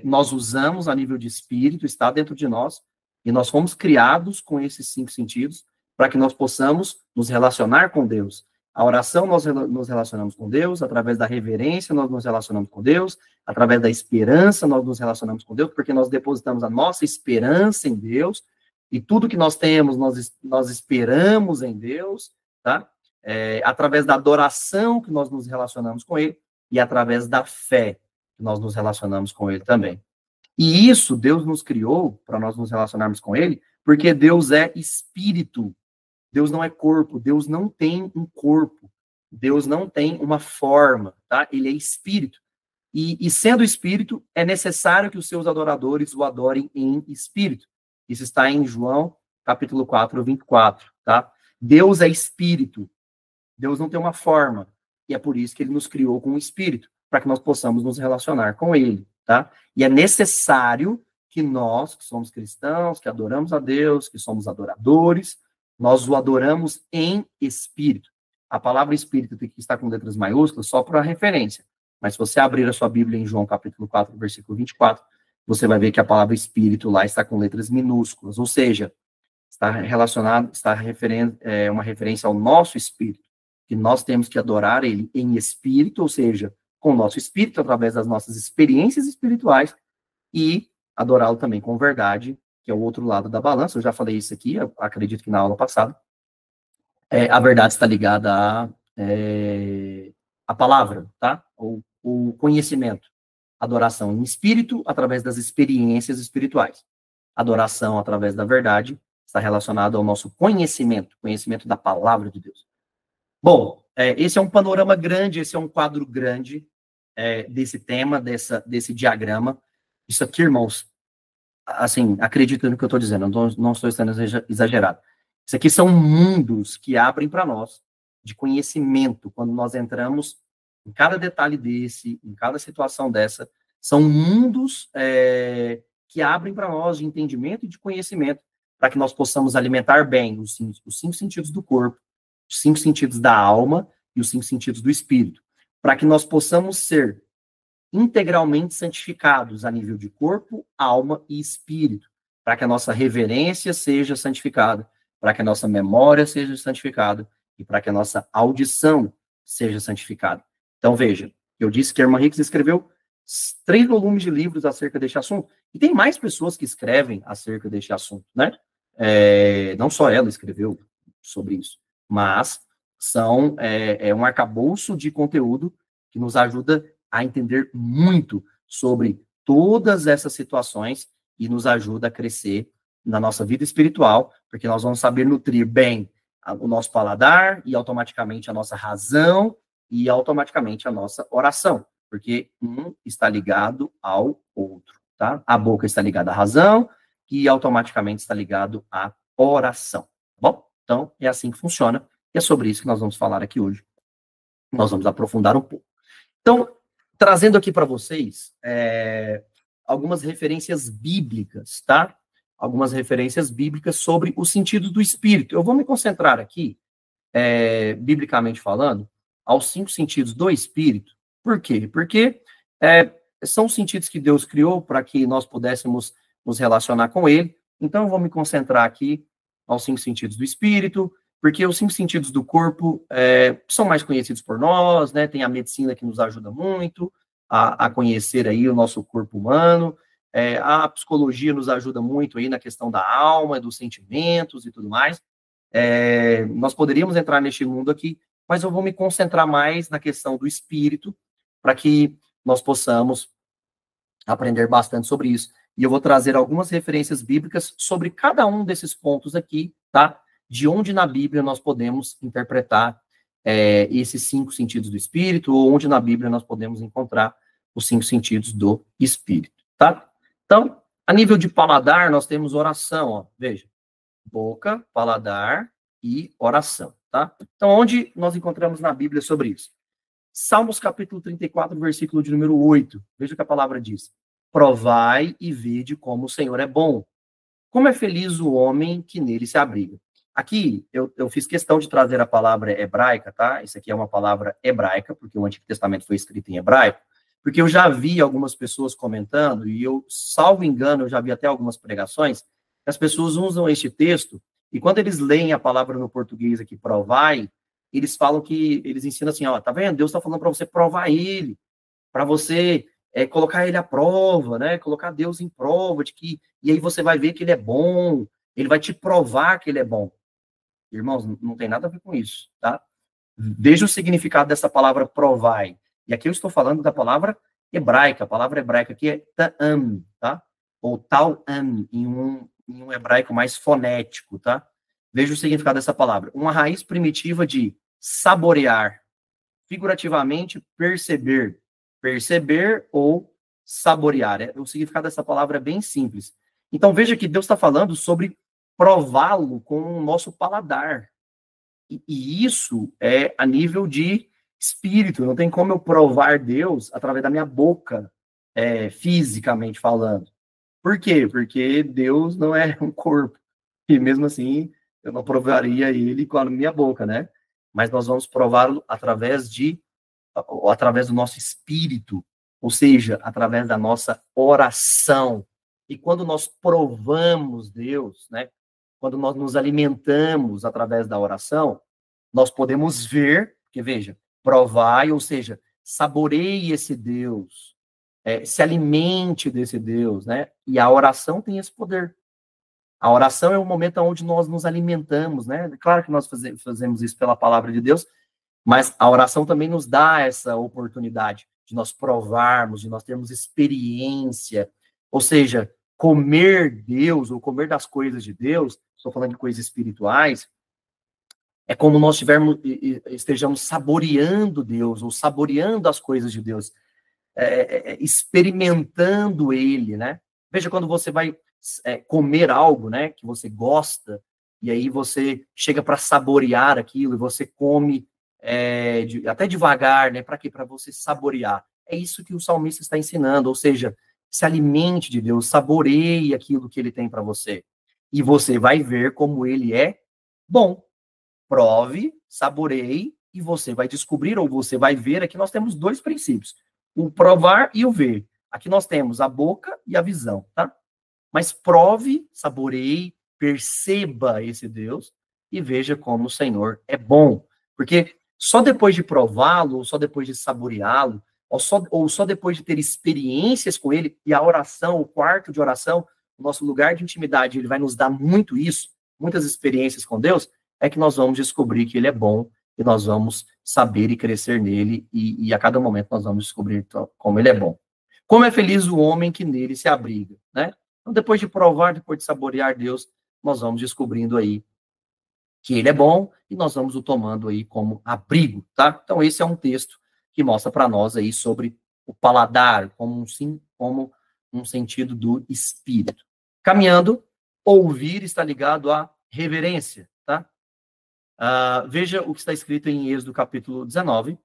nós usamos a nível de espírito, está dentro de nós, e nós fomos criados com esses 5 sentidos para que nós possamos nos relacionar com Deus. A oração, nós nos relacionamos com Deus, através da reverência, nós nos relacionamos com Deus, através da esperança, nós nos relacionamos com Deus, porque nós depositamos a nossa esperança em Deus, e tudo que nós temos, nós esperamos em Deus, tá? Através da adoração que nós nos relacionamos com Ele, e através da fé que nós nos relacionamos com Ele também. E isso, Deus nos criou para nós nos relacionarmos com Ele, porque Deus é espírito. Deus não é corpo, Deus não tem um corpo, Deus não tem uma forma, tá? Ele é espírito. E sendo espírito, é necessário que os seus adoradores o adorem em espírito. Isso está em João, capítulo 4, 24, tá? Deus é espírito, Deus não tem uma forma, e é por isso que ele nos criou com um espírito, para que nós possamos nos relacionar com ele, tá? E é necessário que nós, que somos cristãos, que adoramos a Deus, que somos adoradores, nós o adoramos em espírito. A palavra espírito tem que estar com letras maiúsculas só para referência. Mas se você abrir a sua Bíblia em João capítulo 4, versículo 24, você vai ver que a palavra espírito lá está com letras minúsculas, ou seja, está relacionado, uma referência ao nosso espírito, que nós temos que adorar ele em espírito, ou seja, com o nosso espírito, através das nossas experiências espirituais, e adorá-lo também com verdade, que é o outro lado da balança. Eu já falei isso aqui, acredito que na aula passada. A verdade está ligada à palavra, tá? O conhecimento. Adoração em espírito, através das experiências espirituais. Adoração através da verdade está relacionado ao nosso conhecimento da palavra de Deus. Bom, esse é um panorama grande, esse é um quadro grande desse tema, desse diagrama. Isso aqui, irmãos, assim, acredita no que eu estou dizendo, não estou sendo exagerado. Isso aqui são mundos que abrem para nós de conhecimento, quando nós entramos em cada detalhe desse, em cada situação dessa, são mundos que abrem para nós de entendimento e de conhecimento, para que nós possamos alimentar bem os 5 sentidos do corpo, os 5 sentidos da alma e os 5 sentidos do espírito, para que nós possamos ser integralmente santificados a nível de corpo, alma e espírito, para que a nossa reverência seja santificada, para que a nossa memória seja santificada e para que a nossa audição seja santificada. Então, veja, eu disse que a irmã Hicks escreveu 3 volumes de livros acerca deste assunto, e tem mais pessoas que escrevem acerca deste assunto, né? Não só ela escreveu sobre isso, mas um arcabouço de conteúdo que nos ajuda a entender muito sobre todas essas situações e nos ajuda a crescer na nossa vida espiritual, porque nós vamos saber nutrir bem o nosso paladar e automaticamente a nossa razão e automaticamente a nossa oração, porque um está ligado ao outro, tá? A boca está ligada à razão e automaticamente está ligado à oração, tá bom? Então, é assim que funciona, e é sobre isso que nós vamos falar aqui hoje. Nós vamos aprofundar um pouco. Então, trazendo aqui para vocês algumas referências bíblicas, tá? Algumas referências bíblicas sobre o sentido do espírito. Eu vou me concentrar aqui, biblicamente falando, aos 5 sentidos do espírito. Por quê? Porque são sentidos que Deus criou para que nós pudéssemos nos relacionar com ele. Então, eu vou me concentrar aqui aos 5 sentidos do espírito, porque os 5 sentidos do corpo são mais conhecidos por nós, né? Tem a medicina que nos ajuda muito a conhecer aí o nosso corpo humano, a psicologia nos ajuda muito aí na questão da alma, dos sentimentos e tudo mais. Nós poderíamos entrar neste mundo aqui, mas eu vou me concentrar mais na questão do espírito, para que nós possamos aprender bastante sobre isso. E eu vou trazer algumas referências bíblicas sobre cada um desses pontos aqui, tá? De onde na Bíblia nós podemos interpretar esses 5 sentidos do espírito, ou onde na Bíblia nós podemos encontrar os 5 sentidos do espírito, tá? Então, a nível de paladar, nós temos oração, ó, veja, boca, paladar e oração, tá? Então, onde nós encontramos na Bíblia sobre isso? Salmos capítulo 34, versículo de número 8. Veja o que a palavra diz. Provai e vede como o Senhor é bom. Como é feliz o homem que nele se abriga. Aqui, eu fiz questão de trazer a palavra hebraica, tá? Isso aqui é uma palavra hebraica, porque o Antigo Testamento foi escrito em hebraico, porque eu já vi algumas pessoas comentando, e eu, salvo engano, eu já vi até algumas pregações, que as pessoas usam este texto, e quando eles leem a palavra no português aqui, provai, eles falam que, eles ensinam assim, ó, tá vendo? Deus está falando para você provar ele, para você colocar ele à prova, né? Colocar Deus em prova, de que, e aí você vai ver que ele é bom, ele vai te provar que ele é bom. Irmãos, não tem nada a ver com isso, tá? Veja o significado dessa palavra provai. E aqui eu estou falando da palavra hebraica. A palavra hebraica aqui é ta'am, tá? Ou tal-am, em um hebraico mais fonético, tá? Veja o significado dessa palavra. Uma raiz primitiva de saborear, figurativamente, perceber. Perceber ou saborear. O significado dessa palavra é bem simples. Então, veja que Deus está falando sobre prová-lo com o nosso paladar. E isso é a nível de espírito. Não tem como eu provar Deus através da minha boca, fisicamente falando. Por quê? Porque Deus não é um corpo. E mesmo assim, eu não provaria ele com a minha boca, né? Mas nós vamos prová-lo através do nosso espírito, ou seja, através da nossa oração. E quando nós provamos Deus, né? Quando nós nos alimentamos através da oração, nós podemos ver, porque veja, provai, ou seja, saboreie esse Deus, se alimente desse Deus, né? E a oração tem esse poder. A oração é o momento onde nós nos alimentamos, né? Claro que nós fazemos isso pela palavra de Deus, mas a oração também nos dá essa oportunidade de nós provarmos, de nós termos experiência, ou seja, comer Deus, ou comer das coisas de Deus, estou falando de coisas espirituais, é como nós estejamos saboreando Deus, ou saboreando as coisas de Deus, experimentando Ele, né? Veja, quando você vai comer algo, né, que você gosta, e aí você chega para saborear aquilo, e você come até devagar, né? Para quê? Para você saborear. É isso que o salmista está ensinando, ou seja, se alimente de Deus, saboreie aquilo que Ele tem para você. E você vai ver como Ele é bom. Prove, saboreie, e você vai descobrir, ou você vai ver, aqui nós temos dois princípios, o provar e o ver. Aqui nós temos a boca e a visão, tá? Mas prove, saboreie, perceba esse Deus e veja como o Senhor é bom. Porque só depois de prová-lo, ou só depois de saboreá-lo, ou só depois de ter experiências com ele, e a oração, o quarto de oração, o nosso lugar de intimidade, ele vai nos dar muito isso, muitas experiências com Deus, é que nós vamos descobrir que ele é bom, e nós vamos saber e crescer nele, e a cada momento nós vamos descobrir como ele é bom. Como é feliz o homem que nele se abriga, né? Então, depois de provar, depois de saborear Deus, nós vamos descobrindo aí que ele é bom, e nós vamos o tomando aí como abrigo, tá? Então, esse é um texto que mostra para nós aí sobre o paladar, como um sentido do espírito. Caminhando, ouvir está ligado à reverência, tá? Veja o que está escrito em Êxodo capítulo 19,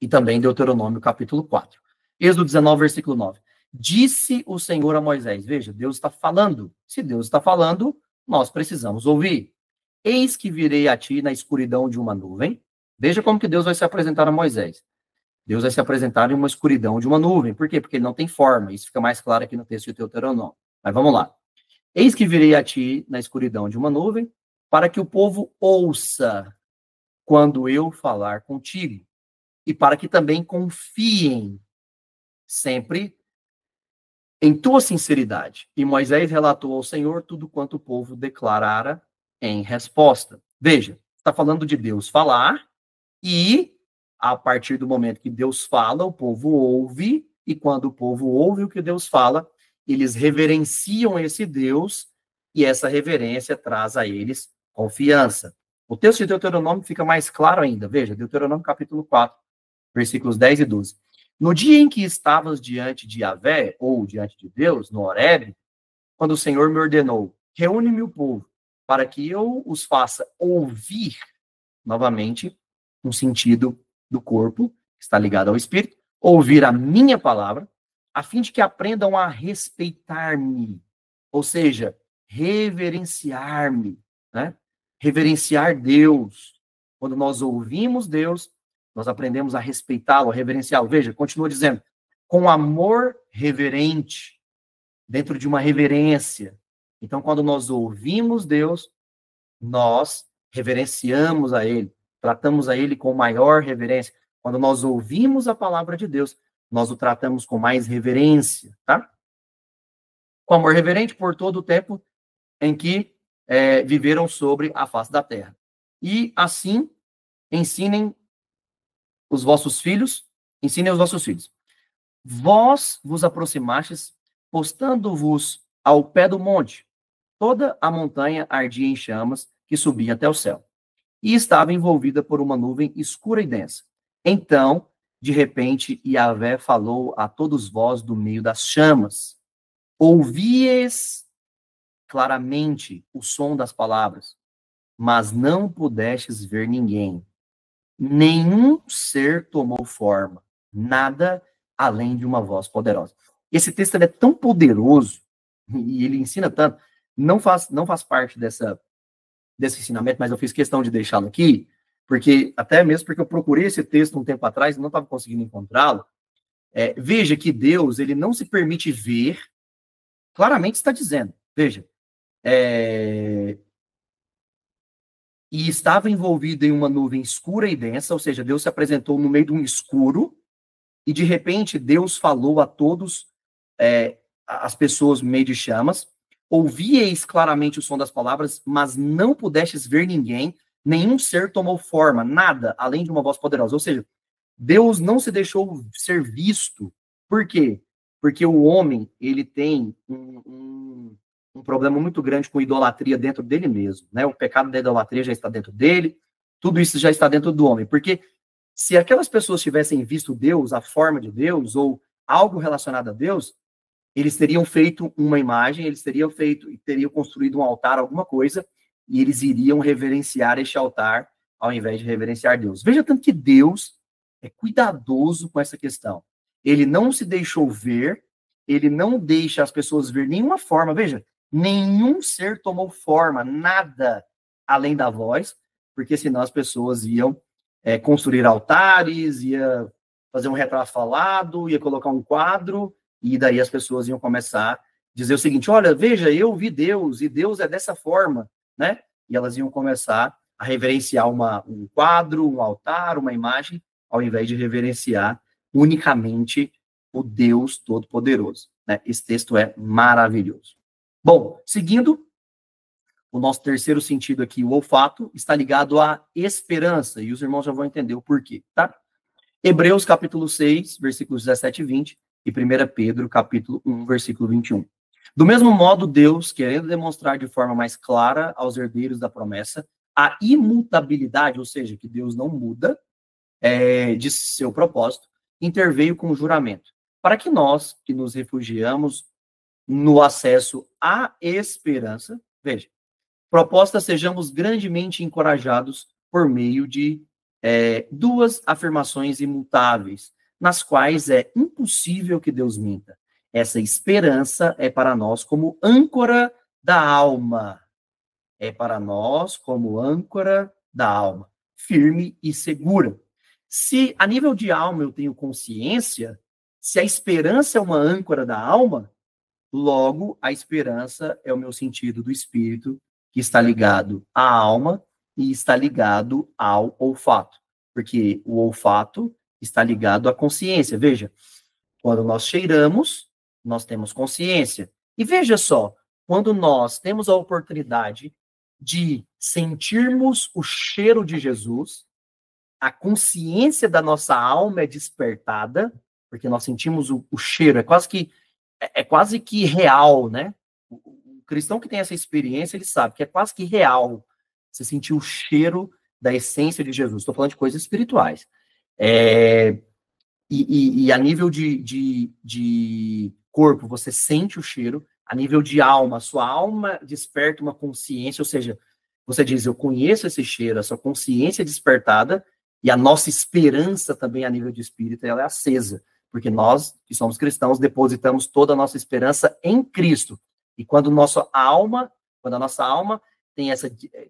e também Deuteronômio capítulo 4. Êxodo 19, versículo 9. Disse o Senhor a Moisés, veja, Deus está falando. Se Deus está falando, nós precisamos ouvir. Eis que virei a ti na escuridão de uma nuvem. Veja como que Deus vai se apresentar a Moisés. Deus vai se apresentar em uma escuridão de uma nuvem. Por quê? Porque ele não tem forma. Isso fica mais claro aqui no texto de Deuteronômio. Mas vamos lá. Eis que virei a ti na escuridão de uma nuvem, para que o povo ouça quando eu falar contigo, e para que também confiem sempre em tua sinceridade. E Moisés relatou ao Senhor tudo quanto o povo declarara em resposta. Veja, está falando de Deus falar, e a partir do momento que Deus fala, o povo ouve, e quando o povo ouve o que Deus fala, eles reverenciam esse Deus, e essa reverência traz a eles confiança. O texto de Deuteronômio fica mais claro ainda. Veja, Deuteronômio capítulo 4, versículos 10 e 12. No dia em que estavas diante de Yahvé, ou diante de Deus, no Horebe, quando o Senhor me ordenou, reúne-me o povo, para que eu os faça ouvir novamente um sentido do corpo, que está ligado ao espírito, ouvir a minha palavra, a fim de que aprendam a respeitar-me, ou seja, reverenciar-me, né? Reverenciar Deus. Quando nós ouvimos Deus, nós aprendemos a respeitá-lo, a reverenciá-lo. Veja, continua dizendo, com amor reverente, dentro de uma reverência. Então, quando nós ouvimos Deus, nós reverenciamos a Ele, tratamos a Ele com maior reverência. Quando nós ouvimos a palavra de Deus, nós o tratamos com mais reverência, tá? Com amor reverente por todo o tempo em que viveram sobre a face da terra. E assim, ensinem os vossos filhos. Vós vos aproximastes, postando-vos ao pé do monte. Toda a montanha ardia em chamas, que subia até o céu. E estava envolvida por uma nuvem escura e densa. Então, de repente, Yahvé falou a todos vós do meio das chamas. Ouvíeis claramente o som das palavras, mas não pudestes ver ninguém. Nenhum ser tomou forma, nada além de uma voz poderosa. Esse texto é tão poderoso, e ele ensina tanto, não faz parte desse ensinamento, mas eu fiz questão de deixá-lo aqui, porque até mesmo porque eu procurei esse texto um tempo atrás e não estava conseguindo encontrá-lo. Veja que Deus, ele não se permite ver, claramente está dizendo, veja, e estava envolvido em uma nuvem escura e densa, ou seja, Deus se apresentou no meio de um escuro, e de repente Deus falou a todos, as pessoas no meio de chamas, ouvieis claramente o som das palavras, mas não pudestes ver ninguém, nenhum ser tomou forma, nada, além de uma voz poderosa. Ou seja, Deus não se deixou ser visto. Por quê? Porque o homem, ele tem um problema muito grande com idolatria dentro dele mesmo, né? O pecado da idolatria já está dentro dele, tudo isso já está dentro do homem. Porque se aquelas pessoas tivessem visto Deus, a forma de Deus, ou algo relacionado a Deus, eles teriam feito uma imagem, eles teriam construído um altar, alguma coisa, e eles iriam reverenciar este altar ao invés de reverenciar Deus. Veja tanto que Deus é cuidadoso com essa questão. Ele não se deixou ver, ele não deixa as pessoas ver nenhuma forma. Veja, nenhum ser tomou forma, nada além da voz, porque senão as pessoas iam construir altares, ia fazer um retrato falado, ia colocar um quadro, e daí as pessoas iam começar a dizer o seguinte, olha, veja, eu vi Deus, e Deus é dessa forma, né? E elas iam começar a reverenciar um quadro, um altar, uma imagem, ao invés de reverenciar unicamente o Deus Todo-Poderoso, né? Esse texto é maravilhoso. Bom, seguindo, o nosso terceiro sentido aqui, o olfato, está ligado à esperança, e os irmãos já vão entender o porquê, tá? Hebreus, capítulo 6, versículos 17 e 20, e 1 Pedro, capítulo 1, versículo 21. Do mesmo modo, Deus, querendo demonstrar de forma mais clara aos herdeiros da promessa a imutabilidade, ou seja, que Deus não muda de seu propósito, interveio com o juramento, para que nós, que nos refugiamos no acesso à esperança, veja, proposta sejamos grandemente encorajados por meio de duas afirmações imutáveis, nas quais é impossível que Deus minta. Essa esperança é para nós como âncora da alma. É para nós como âncora da alma, firme e segura. Se a nível de alma eu tenho consciência, se a esperança é uma âncora da alma, logo a esperança é o meu sentido do espírito, que está ligado à alma e está ligado ao olfato, porque o olfato está ligado à consciência. Veja, quando nós cheiramos, nós temos consciência. E veja só, quando nós temos a oportunidade de sentirmos o cheiro de Jesus, a consciência da nossa alma é despertada, porque nós sentimos o cheiro, é quase que real, né? O cristão que tem essa experiência, ele sabe que é quase que real você sentir o cheiro da essência de Jesus. Estou falando de coisas espirituais. E a nível de corpo, você sente o cheiro, a nível de alma, a sua alma desperta uma consciência, ou seja, você diz, eu conheço esse cheiro, a sua consciência é despertada, e a nossa esperança também a nível de espírito, ela é acesa, porque nós, que somos cristãos, depositamos toda a nossa esperança em Cristo. E quando a nossa alma tem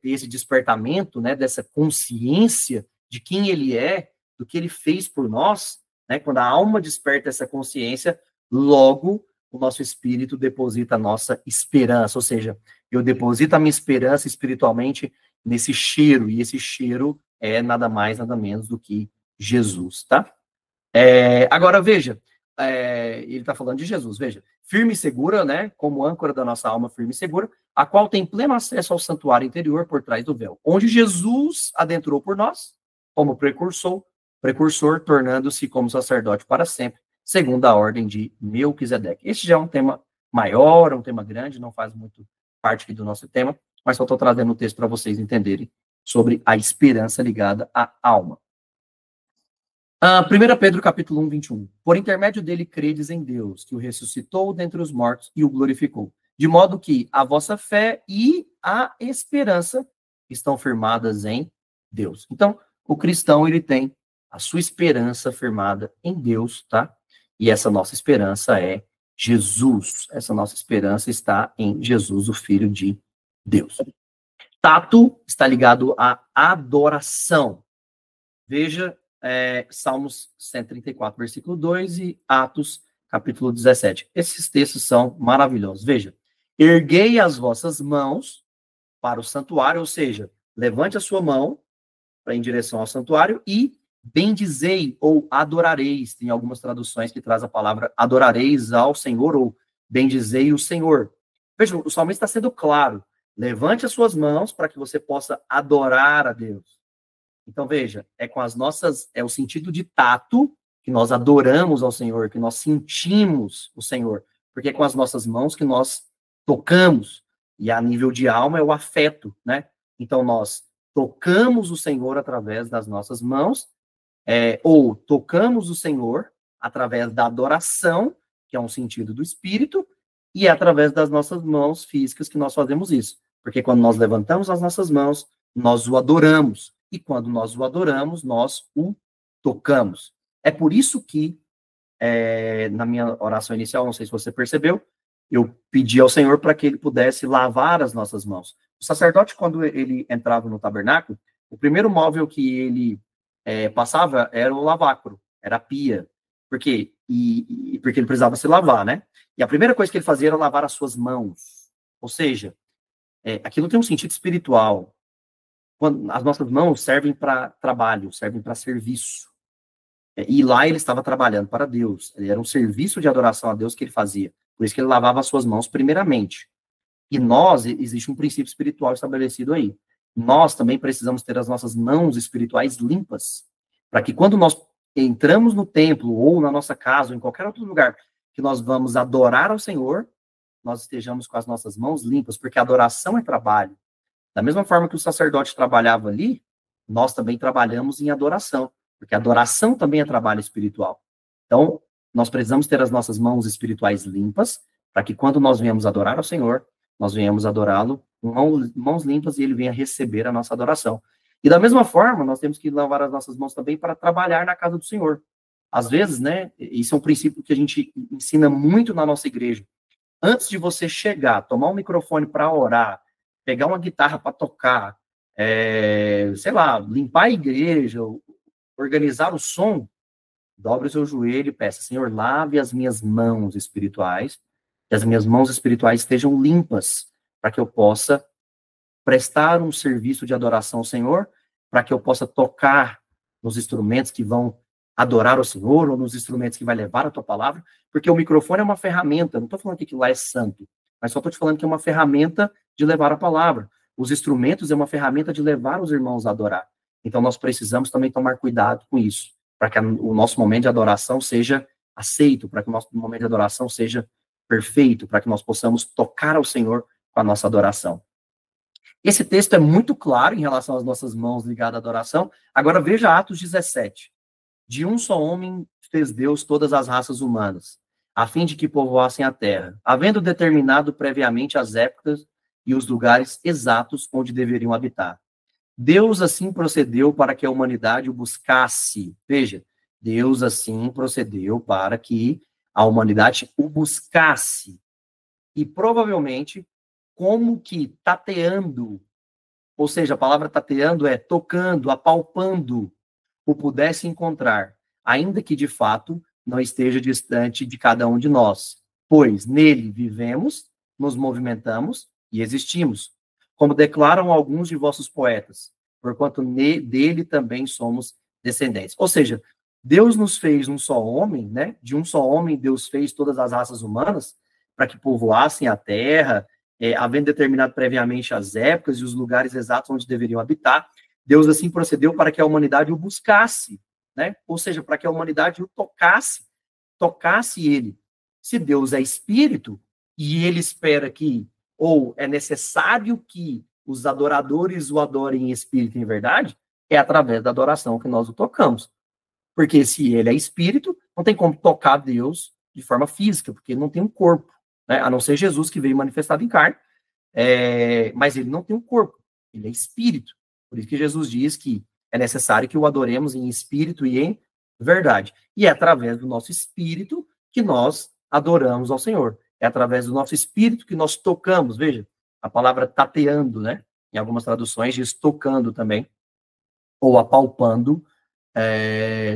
esse despertamento, né, dessa consciência de quem ele é, do que ele fez por nós, né, quando a alma desperta essa consciência, logo o nosso espírito deposita a nossa esperança, ou seja, eu deposito a minha esperança espiritualmente nesse cheiro, e esse cheiro é nada mais, nada menos do que Jesus, tá? Agora, veja, ele está falando de Jesus, veja, firme e segura, né, como âncora da nossa alma firme e segura, a qual tem pleno acesso ao santuário interior por trás do véu, onde Jesus adentrou por nós, como precursor, tornando-se como sacerdote para sempre, segundo a ordem de Melquisedeque. Este já é um tema maior, um tema grande, não faz muito parte aqui do nosso tema, mas só estou trazendo o texto para vocês entenderem sobre a esperança ligada à alma. 1 Pedro capítulo 1, 21. Por intermédio dele credes em Deus, que o ressuscitou dentre os mortos e o glorificou, de modo que a vossa fé e a esperança estão firmadas em Deus. Então, o cristão, ele tem a sua esperança firmada em Deus, tá? E essa nossa esperança é Jesus. Essa nossa esperança está em Jesus, o Filho de Deus. Tato está ligado à adoração. Veja Salmos 134, versículo 2 e Atos, capítulo 17. Esses textos são maravilhosos. Veja, erguei as vossas mãos para o santuário, ou seja, levante a sua mão em direção ao santuário e bendizei ou adorareis. Tem algumas traduções que traz a palavra adorareis ao Senhor ou bendizei o Senhor. Veja, o salmista está sendo claro. Levante as suas mãos para que você possa adorar a Deus. Então, veja, é o sentido de tato que nós adoramos ao Senhor, que nós sentimos o Senhor, porque é com as nossas mãos que nós tocamos, e a nível de alma é o afeto, né? Então, nós tocamos o Senhor através das nossas mãos, ou tocamos o Senhor através da adoração, que é um sentido do espírito, e é através das nossas mãos físicas que nós fazemos isso. Porque quando nós levantamos as nossas mãos, nós o adoramos. E quando nós o adoramos, nós o tocamos. É por isso que, na minha oração inicial, não sei se você percebeu, eu pedi ao Senhor para que ele pudesse lavar as nossas mãos. O sacerdote, quando ele entrava no tabernáculo, o primeiro móvel que ele passava era o lavacro, era a pia. Por quê? Porque ele precisava se lavar, né? E a primeira coisa que ele fazia era lavar as suas mãos. Ou seja, aquilo tem um sentido espiritual. Quando as nossas mãos servem para trabalho, servem para serviço. E lá ele estava trabalhando para Deus. Ele era um serviço de adoração a Deus que ele fazia. Por isso que ele lavava as suas mãos primeiramente. E existe um princípio espiritual estabelecido aí. Nós também precisamos ter as nossas mãos espirituais limpas, para que quando nós entramos no templo, ou na nossa casa, ou em qualquer outro lugar, que nós vamos adorar ao Senhor, nós estejamos com as nossas mãos limpas, porque a adoração é trabalho. Da mesma forma que o sacerdote trabalhava ali, nós também trabalhamos em adoração, porque a adoração também é trabalho espiritual. Então, nós precisamos ter as nossas mãos espirituais limpas, para que quando nós venhamos adorar ao Senhor, nós venhamos adorá-lo com mãos limpas e ele venha receber a nossa adoração. E da mesma forma, nós temos que lavar as nossas mãos também para trabalhar na casa do Senhor. Às vezes, né, isso é um princípio que a gente ensina muito na nossa igreja. Antes de você chegar, tomar um microfone para orar, pegar uma guitarra para tocar, sei lá, limpar a igreja, organizar o som, dobre o seu joelho e peça, Senhor, lave as minhas mãos espirituais, que as minhas mãos espirituais estejam limpas, para que eu possa prestar um serviço de adoração ao Senhor, para que eu possa tocar nos instrumentos que vão adorar o Senhor, ou nos instrumentos que vai levar a tua palavra, porque o microfone é uma ferramenta, não estou falando que aquilo lá é santo, mas só estou te falando que é uma ferramenta de levar a palavra. Os instrumentos é uma ferramenta de levar os irmãos a adorar. Então, nós precisamos também tomar cuidado com isso, para que o nosso momento de adoração seja aceito, para que o nosso momento de adoração seja perfeito, para que nós possamos tocar ao Senhor com a nossa adoração. Esse texto é muito claro em relação às nossas mãos ligadas à adoração. Agora, veja Atos 17. De um só homem fez Deus todas as raças humanas. a fim de que povoassem a terra, havendo determinado previamente as épocas e os lugares exatos onde deveriam habitar. Deus assim procedeu para que a humanidade o buscasse. Veja, Deus assim procedeu para que a humanidade o buscasse. E provavelmente, como que tateando, ou seja, a palavra tateando é tocando, apalpando, o pudesse encontrar, ainda que de fato não esteja distante de cada um de nós, pois nele vivemos, nos movimentamos e existimos, como declaram alguns de vossos poetas, porquanto dele também somos descendentes. Ou seja, Deus nos fez um só homem, né? De um só homem Deus fez todas as raças humanas para que povoassem a terra, havendo determinado previamente as épocas e os lugares exatos onde deveriam habitar. Deus assim procedeu para que a humanidade o buscasse, né? Ou seja, para que a humanidade o tocasse ele. Se Deus é espírito e ele espera que, ou é necessário que os adoradores o adorem em espírito e em verdade, é através da adoração que nós o tocamos. Porque se ele é espírito, não tem como tocar Deus de forma física, porque ele não tem um corpo, né? A não ser Jesus que veio manifestado em carne, mas ele não tem um corpo, ele é espírito. Por isso que Jesus diz que é necessário que o adoremos em espírito e em verdade. E é através do nosso espírito que nós adoramos ao Senhor. É através do nosso espírito que nós tocamos. Veja, a palavra tateando, né? Em algumas traduções diz tocando também, ou apalpando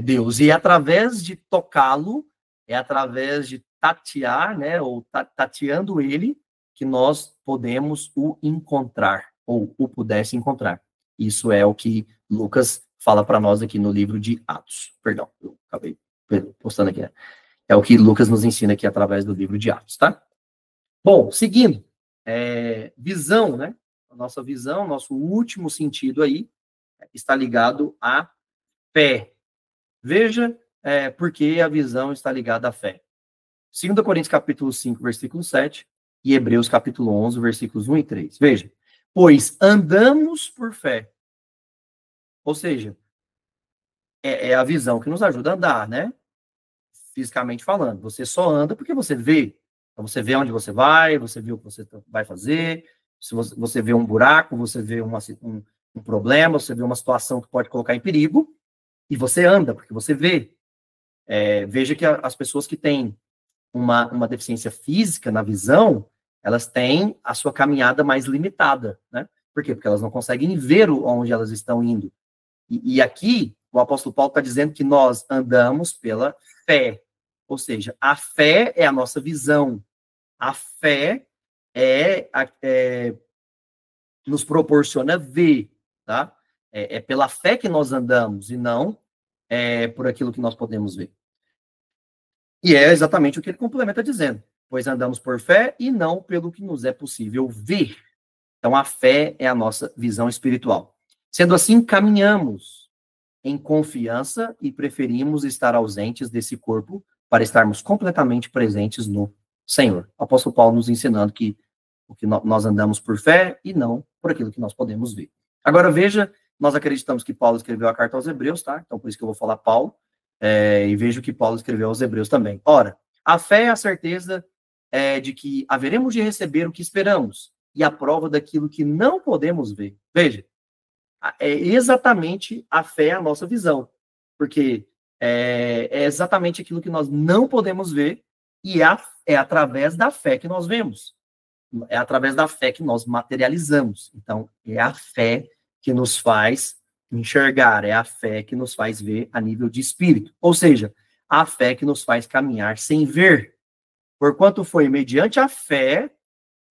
Deus. E é através de tocá-lo, é através de tatear, né? Ou tateando ele, que nós podemos o encontrar, ou o pudesse encontrar. Isso é o que Lucas fala para nós aqui no livro de Atos. Perdão, eu acabei postando aqui. Né? É o que Lucas nos ensina aqui através do livro de Atos, tá? Bom, seguindo. Visão, né? A nossa visão, nosso último sentido aí, está ligado à fé. Veja porque a visão está ligada à fé. 2 Coríntios capítulo 5, versículo 7 e Hebreus capítulo 11, versículos 1 e 3. Veja, pois andamos por fé. Ou seja, é a visão que nos ajuda a andar, né? Fisicamente falando. Você só anda porque você vê. Então, você vê onde você vai, você vê o que você vai fazer. Se você vê um buraco, você vê um problema, você vê uma situação que pode colocar em perigo, e você anda, porque você vê. Veja que as pessoas que têm uma deficiência física na visão, elas têm a sua caminhada mais limitada, né? Por quê? Porque elas não conseguem ver onde elas estão indo. E aqui, o apóstolo Paulo está dizendo que nós andamos pela fé. Ou seja, a fé é a nossa visão. A fé nos proporciona ver, tá? É pela fé que nós andamos e não por aquilo que nós podemos ver. E é exatamente o que ele complementa dizendo. Pois andamos por fé e não pelo que nos é possível ver. Então, a fé é a nossa visão espiritual. Sendo assim, caminhamos em confiança e preferimos estar ausentes desse corpo para estarmos completamente presentes no Senhor. O apóstolo Paulo nos ensinando que nós andamos por fé e não por aquilo que nós podemos ver. Agora, veja, nós acreditamos que Paulo escreveu a carta aos Hebreus, tá? Então, por isso que eu vou falar Paulo, e vejo que Paulo escreveu aos Hebreus também. Ora, a fé é a certeza de que haveremos de receber o que esperamos e a prova daquilo que não podemos ver. Veja, é exatamente a fé a nossa visão, porque é exatamente aquilo que nós não podemos ver e é através da fé que nós vemos. É através da fé que nós materializamos. Então, é a fé que nos faz enxergar, é a fé que nos faz ver a nível de espírito. Ou seja, a fé que nos faz caminhar sem ver. Porquanto foi mediante a fé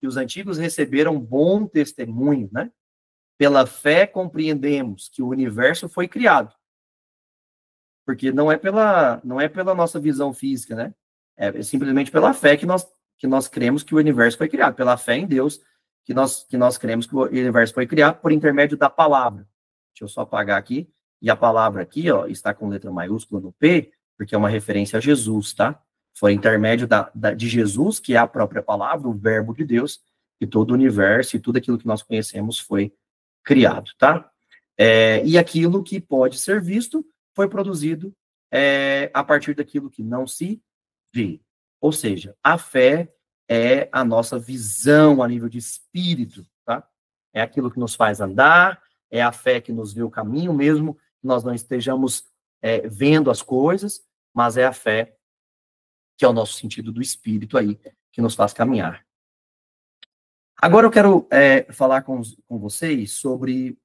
que os antigos receberam bom testemunho, né? Pela fé compreendemos que o universo foi criado. Porque não é pela nossa visão física, né? É simplesmente pela fé que nós cremos que o universo foi criado. Pela fé em Deus que nós cremos que o universo foi criado por intermédio da palavra. Deixa eu só apagar aqui. E a palavra aqui, ó, está com letra maiúscula no P, porque é uma referência a Jesus, tá? Foi intermédio de Jesus, que é a própria palavra, o verbo de Deus, que todo o universo e tudo aquilo que nós conhecemos foi criado, tá? E aquilo que pode ser visto foi produzido a partir daquilo que não se vê. Ou seja, a fé é a nossa visão a nível de espírito, tá? É aquilo que nos faz andar, é a fé que nos vê o caminho, mesmo que nós não estejamos vendo as coisas, mas é a fé que é o nosso sentido do espírito aí, que nos faz caminhar. Agora eu quero falar com vocês sobre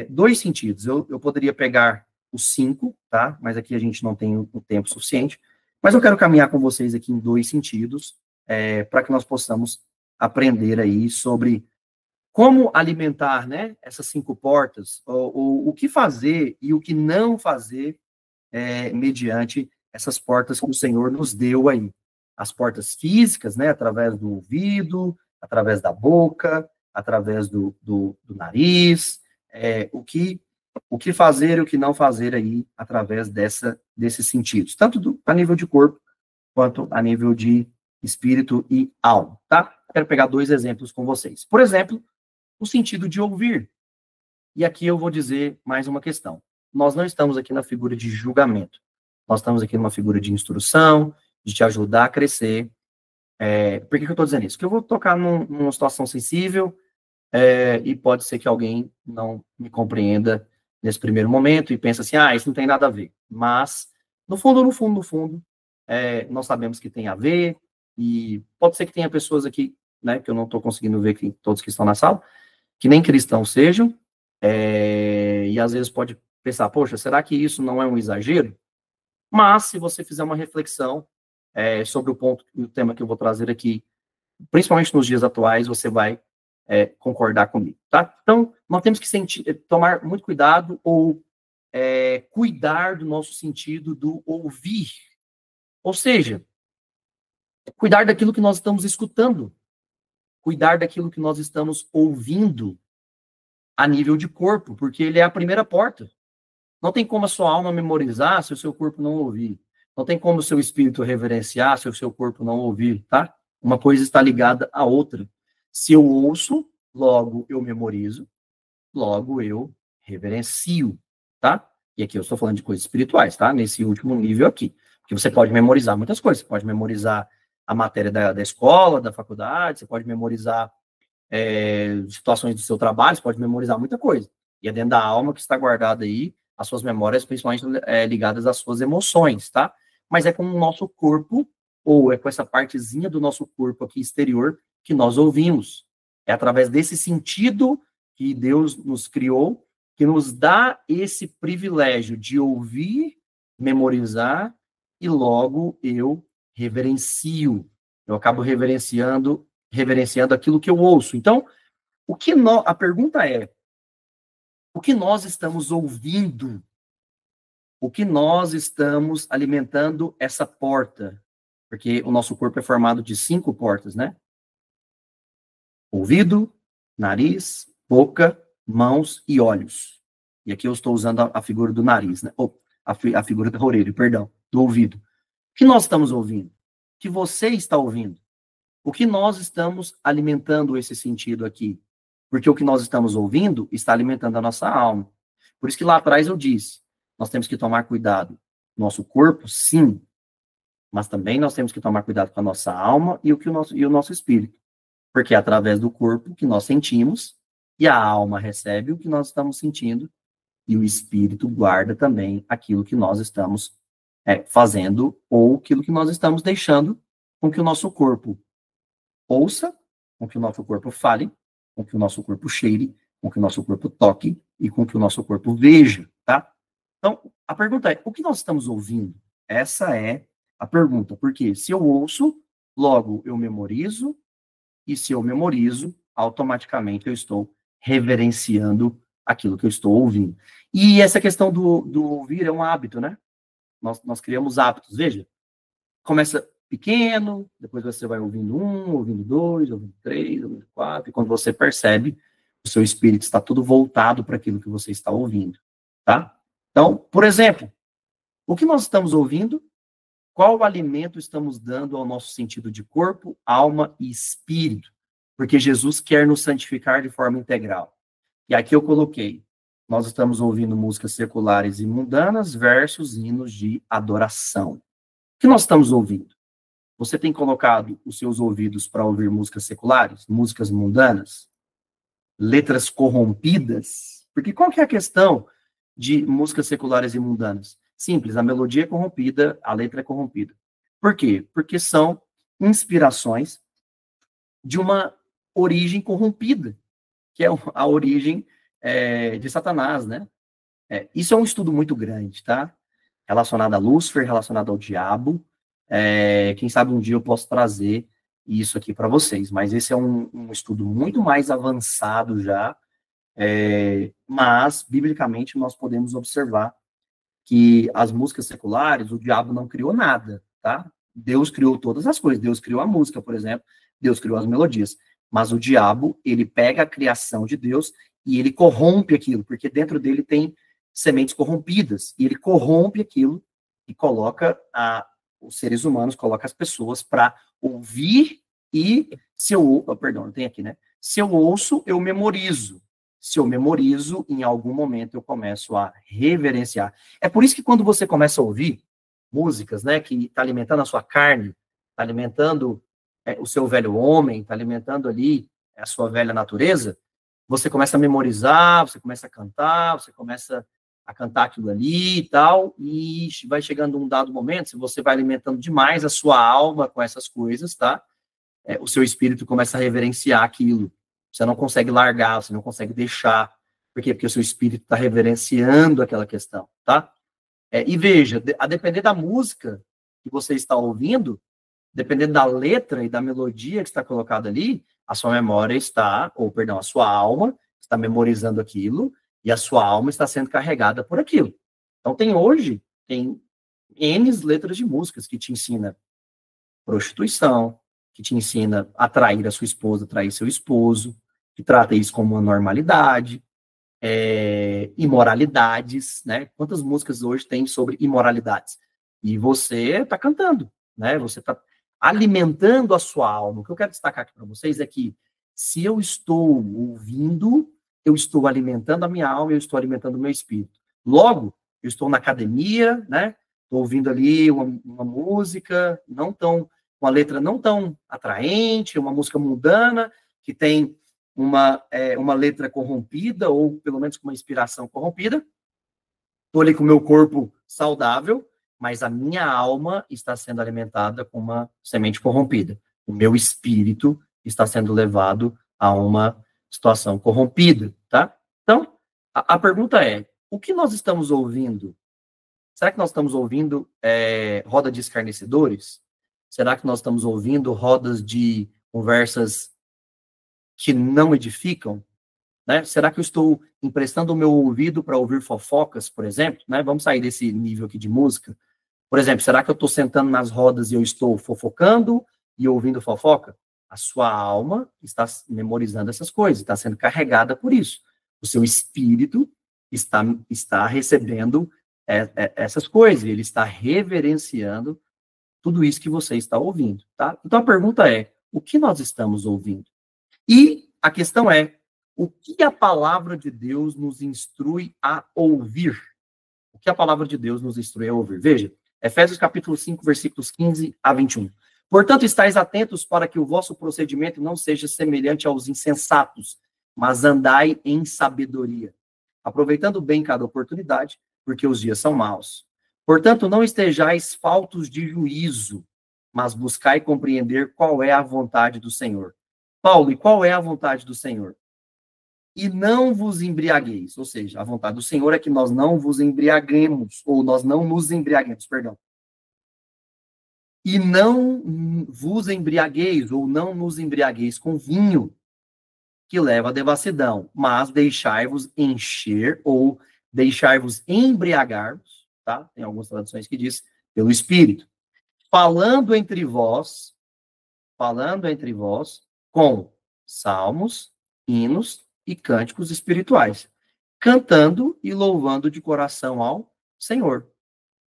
dois sentidos. Eu poderia pegar os 5, tá? Mas aqui a gente não tem o tempo suficiente. Mas eu quero caminhar com vocês aqui em dois sentidos, para que nós possamos aprender aí sobre como alimentar, né, essas 5 portas, ou o que fazer e o que não fazer mediante essas portas que o Senhor nos deu aí. As portas físicas, né, através do ouvido, através da boca, através do nariz, o que fazer e o que não fazer aí através desses sentidos, tanto a nível de corpo, quanto a nível de espírito e alma, tá? Quero pegar 2 exemplos com vocês. Por exemplo, o sentido de ouvir. E aqui eu vou dizer mais uma questão. Nós não estamos aqui na figura de julgamento. Nós estamos aqui numa figura de instrução, de te ajudar a crescer. Por que eu estou dizendo isso? Porque eu vou tocar numa situação sensível e pode ser que alguém não me compreenda nesse primeiro momento e pense assim, isso não tem nada a ver. Mas, no fundo, nós sabemos que tem a ver e pode ser que tenha pessoas aqui, né, que eu não estou conseguindo ver todos que estão na sala, que nem cristãos sejam, e às vezes pode pensar, poxa, será que isso não é um exagero? Mas, se você fizer uma reflexão sobre o tema que eu vou trazer aqui, principalmente nos dias atuais, você vai concordar comigo, tá? Então, nós temos que tomar muito cuidado ou cuidar do nosso sentido do ouvir. Ou seja, cuidar daquilo que nós estamos escutando, cuidar daquilo que nós estamos ouvindo a nível de corpo, porque ele é a primeira porta. Não tem como a sua alma memorizar se o seu corpo não ouvir. Não tem como o seu espírito reverenciar se o seu corpo não ouvir, tá? Uma coisa está ligada à outra. Se eu ouço, logo eu memorizo, logo eu reverencio, tá? E aqui eu estou falando de coisas espirituais, tá? Nesse último nível aqui. Porque você pode memorizar muitas coisas. Você pode memorizar a matéria da escola, da faculdade, você pode memorizar situações do seu trabalho, você pode memorizar muita coisa. E é dentro da alma que está guardada aí as suas memórias, principalmente ligadas às suas emoções, tá? Mas é com o nosso corpo, ou é com essa partezinha do nosso corpo aqui exterior que nós ouvimos. É através desse sentido que Deus nos criou, que nos dá esse privilégio de ouvir, memorizar, e logo eu reverencio. Eu acabo reverenciando aquilo que eu ouço. Então, a pergunta é, o que nós estamos ouvindo? O que nós estamos alimentando essa porta? Porque o nosso corpo é formado de 5 portas, né? Ouvido, nariz, boca, mãos e olhos. E aqui eu estou usando a figura do nariz, né? Ou a figura da orelha, perdão, do ouvido. O que nós estamos ouvindo? O que você está ouvindo? O que nós estamos alimentando esse sentido aqui? Porque o que nós estamos ouvindo está alimentando a nossa alma. Por isso que lá atrás eu disse, nós temos que tomar cuidado. Nosso corpo, sim, mas também nós temos que tomar cuidado com a nossa alma e o nosso espírito. Porque é através do corpo que nós sentimos, e a alma recebe o que nós estamos sentindo, e o espírito guarda também aquilo que nós estamos fazendo, ou aquilo que nós estamos deixando com que o nosso corpo ouça, com que o nosso corpo fale, com que o nosso corpo cheire, com que o nosso corpo toque e com que o nosso corpo veja, tá? Então, a pergunta é, o que nós estamos ouvindo? Essa é a pergunta, porque se eu ouço, logo eu memorizo, e se eu memorizo, automaticamente eu estou reverenciando aquilo que eu estou ouvindo. E essa questão do ouvir é um hábito, né? Nós criamos hábitos, veja, começa pequeno, depois você vai ouvindo 1, ouvindo 2, ouvindo 3, ouvindo 4, e quando você percebe, o seu espírito está tudo voltado para aquilo que você está ouvindo, tá? Então, por exemplo, o que nós estamos ouvindo? Qual alimento estamos dando ao nosso sentido de corpo, alma e espírito? Porque Jesus quer nos santificar de forma integral. E aqui eu coloquei, nós estamos ouvindo músicas seculares e mundanas versus hinos de adoração. O que nós estamos ouvindo? Você tem colocado os seus ouvidos para ouvir músicas seculares, músicas mundanas, letras corrompidas? Porque qual que é a questão de músicas seculares e mundanas? Simples, a melodia é corrompida, a letra é corrompida. Por quê? Porque são inspirações de uma origem corrompida, que é a origem de Satanás, né? Isso é um estudo muito grande, tá? Relacionado a Lúcifer, relacionado ao diabo. Quem sabe um dia eu posso trazer isso aqui para vocês, mas esse é um estudo muito mais avançado já, mas, biblicamente, nós podemos observar que as músicas seculares, o diabo não criou nada, tá? Deus criou todas as coisas. Deus criou a música, por exemplo. Deus criou as melodias. Mas o diabo, ele pega a criação de Deus e ele corrompe aquilo, porque dentro dele tem sementes corrompidas. E ele corrompe aquilo e coloca os seres humanos, coloca as pessoas para ouvir e se eu... perdão, tem aqui, né? Se eu ouço, eu memorizo. Se eu memorizo, em algum momento eu começo a reverenciar. É por isso que quando você começa a ouvir músicas, né, que está alimentando a sua carne, está alimentando o seu velho homem, está alimentando ali a sua velha natureza, você começa a memorizar, você começa a cantar aquilo ali e tal, e vai chegando um dado momento, se você vai alimentando demais a sua alma com essas coisas, tá? O seu espírito começa a reverenciar aquilo. Você não consegue largar, você não consegue deixar. Por quê? Porque o seu espírito está reverenciando aquela questão, tá? E veja, a depender da música que você está ouvindo, dependendo da letra e da melodia que está colocada ali, a sua memória está, ou perdão, a sua alma está memorizando aquilo e a sua alma está sendo carregada por aquilo. Então tem N letras de músicas que te ensina prostituição, que te ensina a trair a sua esposa, trair seu esposo, que trata isso como uma normalidade, imoralidades, né? Quantas músicas hoje tem sobre imoralidades? E você está cantando, né? Você está alimentando a sua alma. O que eu quero destacar aqui para vocês é que se eu estou ouvindo, eu estou alimentando a minha alma, eu estou alimentando o meu espírito. Logo, eu estou na academia, né? Estou ouvindo ali uma música, uma letra não tão atraente, uma música mundana, que tem uma letra corrompida, ou pelo menos com uma inspiração corrompida. Estou ali com o meu corpo saudável, mas a minha alma está sendo alimentada com uma semente corrompida. O meu espírito está sendo levado a uma situação corrompida, tá? Então, a pergunta é, o que nós estamos ouvindo? Será que nós estamos ouvindo roda de escarnecedores? Será que nós estamos ouvindo rodas de conversas que não edificam? Né? Será que eu estou emprestando o meu ouvido para ouvir fofocas, por exemplo? Né? Vamos sair desse nível aqui de música. Por exemplo, será que eu estou sentando nas rodas e eu estou fofocando e ouvindo fofoca? A sua alma está memorizando essas coisas, está sendo carregada por isso. O seu espírito está recebendo essas coisas, ele está reverenciando tudo isso que você está ouvindo, tá? Então a pergunta é, o que nós estamos ouvindo? E a questão é, o que a palavra de Deus nos instrui a ouvir? O que a palavra de Deus nos instrui a ouvir? Veja, Efésios capítulo 5, versículos 15 a 21. Portanto, estáis atentos para que o vosso procedimento não seja semelhante aos insensatos, mas andai em sabedoria, aproveitando bem cada oportunidade, porque os dias são maus. Portanto, não estejais faltos de juízo, mas buscai compreender qual é a vontade do Senhor. Paulo, e qual é a vontade do Senhor? E não vos embriagueis, ou seja, a vontade do Senhor é que nós não vos embriaguemos, ou nós não nos embriaguemos, perdão. E não vos embriagueis, ou não nos embriagueis com vinho, que leva à devassidão, mas deixai-vos encher, ou deixai-vos embriagar-vos, tá? Tem algumas traduções que diz, pelo Espírito. Falando entre vós com salmos, hinos e cânticos espirituais, cantando e louvando de coração ao Senhor.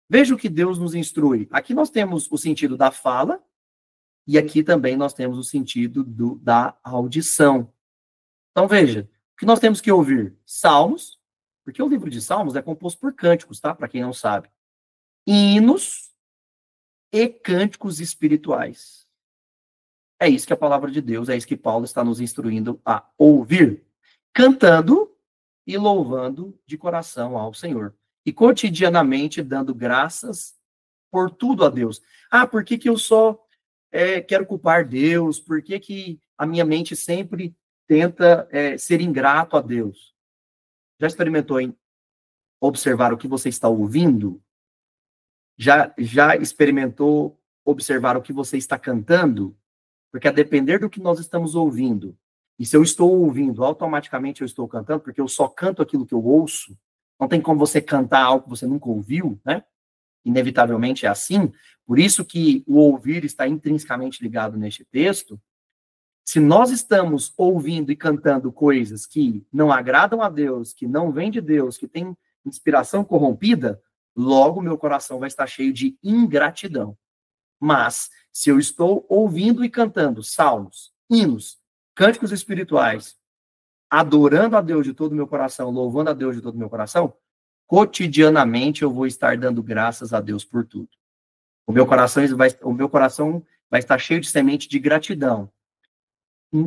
Veja o que Deus nos instrui. Aqui nós temos o sentido da fala, e aqui também nós temos o sentido da audição. Então veja, o que nós temos que ouvir? Salmos, porque o livro de Salmos é composto por cânticos, tá? Para quem não sabe. Hinos, e cânticos espirituais. É isso que a palavra de Deus, é isso que Paulo está nos instruindo a ouvir, cantando e louvando de coração ao Senhor. E cotidianamente dando graças por tudo a Deus. Ah, por que que eu só quero culpar Deus? Por que que a minha mente sempre tenta ser ingrato a Deus? Já experimentou em observar o que você está ouvindo? Já experimentou observar o que você está cantando? Porque a depender do que nós estamos ouvindo, e se eu estou ouvindo, automaticamente eu estou cantando, porque eu só canto aquilo que eu ouço, não tem como você cantar algo que você nunca ouviu, né? Inevitavelmente é assim. Por isso que o ouvir está intrinsecamente ligado neste texto. Se nós estamos ouvindo e cantando coisas que não agradam a Deus, que não vêm de Deus, que têm inspiração corrompida, logo meu coração vai estar cheio de ingratidão. Mas, se eu estou ouvindo e cantando salmos, hinos, cânticos espirituais, adorando a Deus de todo o meu coração, louvando a Deus de todo o meu coração, cotidianamente eu vou estar dando graças a Deus por tudo. O meu coração vai estar cheio de semente de gratidão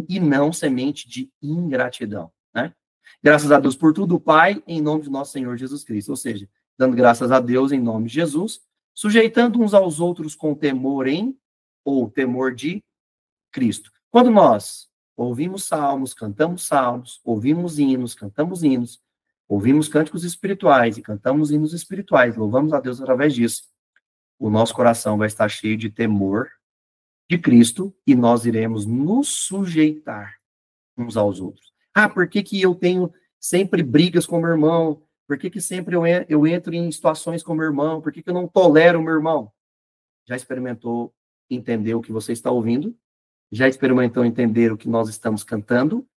e não semente de ingratidão, né? Graças a Deus por tudo, Pai, em nome de nosso Senhor Jesus Cristo. Ou seja, dando graças a Deus em nome de Jesus, sujeitando uns aos outros com temor ou temor de Cristo. Quando nós ouvimos salmos, ouvimos hinos, cantamos hinos, ouvimos cânticos espirituais e cantamos hinos espirituais, louvamos a Deus através disso, o nosso coração vai estar cheio de temor de Cristo e nós iremos nos sujeitar uns aos outros. Ah, por que que eu tenho sempre brigas com meu irmão? Por que que sempre eu entro em situações com meu irmão? Por que que eu não tolero o meu irmão? Já experimentou entender o que você está ouvindo? Já experimentou entender o que nós estamos cantando?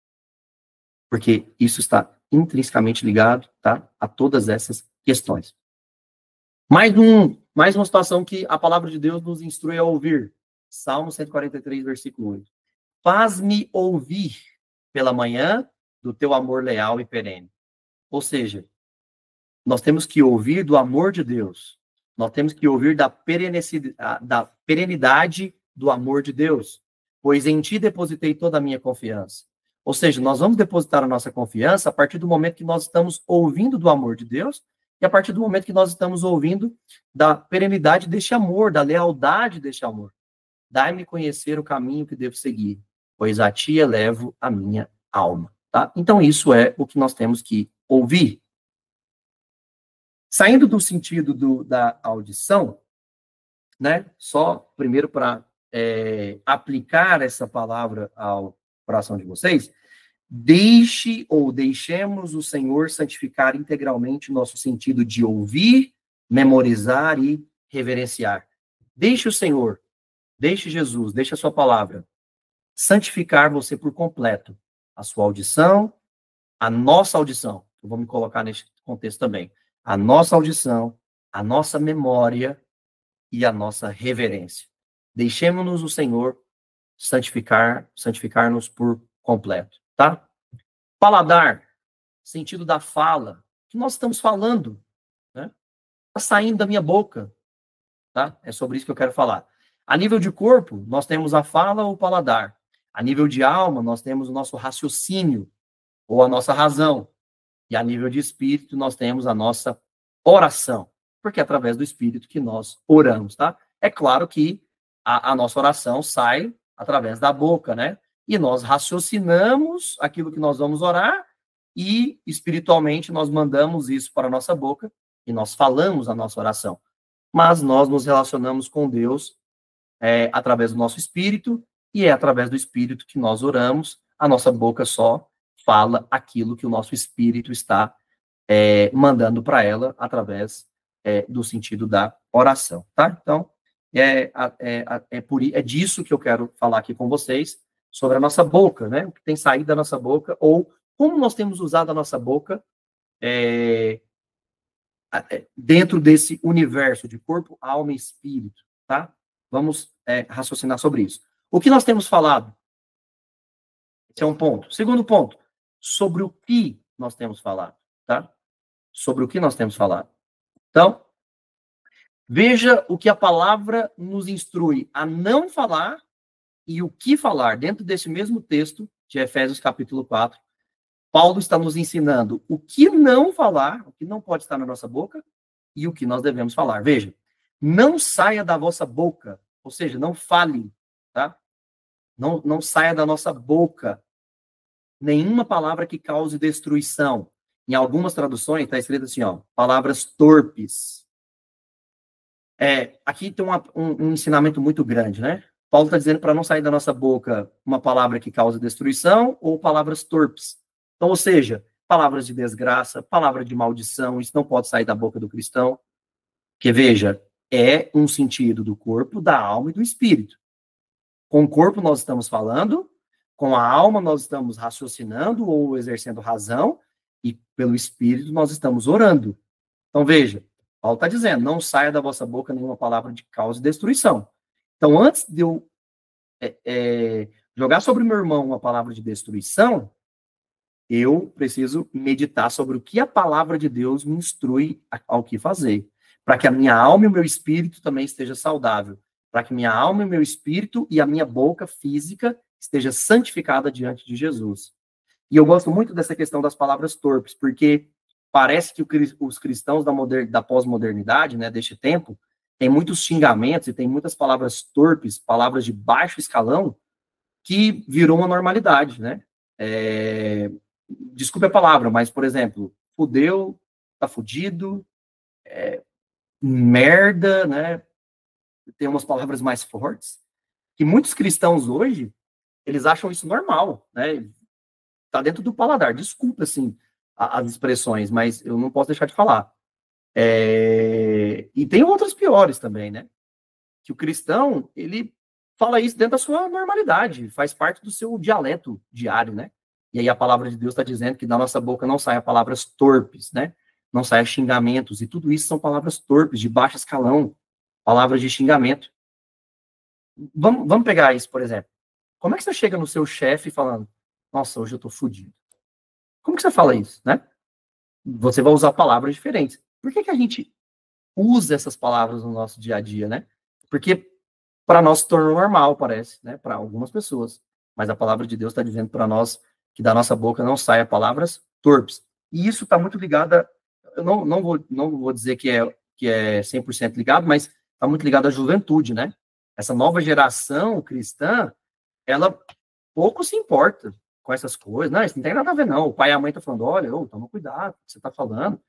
Porque isso está intrinsecamente ligado, tá, a todas essas questões. Mais uma situação que a palavra de Deus nos instrui a ouvir. Salmo 143, versículo 8. Faz-me ouvir pela manhã do teu amor leal e perene. Ou seja, nós temos que ouvir do amor de Deus. Nós temos que ouvir da perenidade do amor de Deus. Pois em ti depositei toda a minha confiança. Ou seja, nós vamos depositar a nossa confiança a partir do momento que nós estamos ouvindo do amor de Deus e a partir do momento que nós estamos ouvindo da perenidade deste amor, da lealdade deste amor. Dai-me conhecer o caminho que devo seguir, pois a ti elevo a minha alma. Tá? Então, isso é o que nós temos que ouvir. Saindo do sentido da audição, né? Só primeiro para aplicar essa palavra ao coração de vocês, deixemos o Senhor santificar integralmente o nosso sentido de ouvir, memorizar e reverenciar. Deixe o Senhor, deixe Jesus, deixe a sua palavra santificar você por completo. A sua audição, a nossa audição. Eu vou me colocar nesse contexto também. A nossa audição, a nossa memória e a nossa reverência. Deixemos-nos o Senhor santificar-nos por completo, tá? Paladar, sentido da fala, que nós estamos falando, né? Está saindo da minha boca, tá? É sobre isso que eu quero falar. A nível de corpo, nós temos a fala ou o paladar. A nível de alma, nós temos o nosso raciocínio ou a nossa razão. E a nível de espírito, nós temos a nossa oração, porque é através do espírito que nós oramos, tá? É claro que a nossa oração sai através da boca, né? E nós raciocinamos aquilo que nós vamos orar e espiritualmente nós mandamos isso para a nossa boca e nós falamos a nossa oração. Mas nós nos relacionamos com Deus através do nosso espírito e é através do espírito que nós oramos. A nossa boca só fala aquilo que o nosso espírito está mandando para ela através do sentido da oração, tá? Então, é disso que eu quero falar aqui com vocês, sobre a nossa boca, né? O que tem saído da nossa boca, ou como nós temos usado a nossa boca dentro desse universo de corpo, alma e espírito, tá? Vamos raciocinar sobre isso. O que nós temos falado? Esse é um ponto. Segundo ponto, sobre o que nós temos falado, tá? Sobre o que nós temos falado. Então, Veja o que a palavra nos instrui a não falar e o que falar. Dentro desse mesmo texto de Efésios capítulo 4, Paulo está nos ensinando o que não falar, o que não pode estar na nossa boca e o que nós devemos falar. Veja, não saia da vossa boca, ou seja, não fale, tá? Não saia da nossa boca nenhuma palavra que cause destruição. Em algumas traduções está escrito assim, ó, palavras torpes. Aqui tem um ensinamento muito grande, né? Paulo está dizendo para não sair da nossa boca uma palavra que cause destruição ou palavras torpes. Então, ou seja, palavras de desgraça, palavra de maldição, isso não pode sair da boca do cristão. Porque, veja, é um sentido do corpo, da alma e do espírito. Com o corpo nós estamos falando, com a alma nós estamos raciocinando ou exercendo razão, e pelo espírito nós estamos orando. Então, veja, Paulo está dizendo, não saia da vossa boca nenhuma palavra de causa e destruição. Então, antes de eu jogar sobre o meu irmão uma palavra de destruição, eu preciso meditar sobre o que a palavra de Deus me instrui ao que fazer, para que a minha alma e o meu espírito também esteja saudável, para que minha alma e o meu espírito e a minha boca física esteja santificada diante de Jesus. E eu gosto muito dessa questão das palavras torpes, porque parece que os cristãos da pós-modernidade, né, deste tempo, tem muitos xingamentos e tem muitas palavras torpes, palavras de baixo escalão, que virou uma normalidade, né? Desculpe a palavra, mas, por exemplo, fudeu, tá fudido, merda, né? Tem umas palavras mais fortes, que muitos cristãos hoje, eles acham isso normal, né? Tá dentro do paladar. Desculpa, assim, as expressões, mas eu não posso deixar de falar. E tem outras piores também, né? Que o cristão, ele fala isso dentro da sua normalidade, faz parte do seu dialeto diário, né? E aí a palavra de Deus está dizendo que da nossa boca não saia palavras torpes, né? Não saia xingamentos, e tudo isso são palavras torpes, de baixo escalão, palavras de xingamento. Vamos pegar isso, por exemplo. Como é que você chega no seu chefe falando, nossa, hoje eu tô fudido? Como que você fala isso, né? Você vai usar palavras diferentes. Por que a gente usa essas palavras no nosso dia a dia, né? Porque para nós se tornou normal, parece, né? Para algumas pessoas. Mas a palavra de Deus está dizendo para nós que da nossa boca não saia palavras torpes. E isso está muito ligado, eu não vou dizer que é 100% ligado, mas está muito ligado à juventude, né? Essa nova geração cristã, ela pouco se importa com essas coisas. Não, isso não tem nada a ver, não. O pai e a mãe estão falando, olha, toma cuidado, o que você está falando.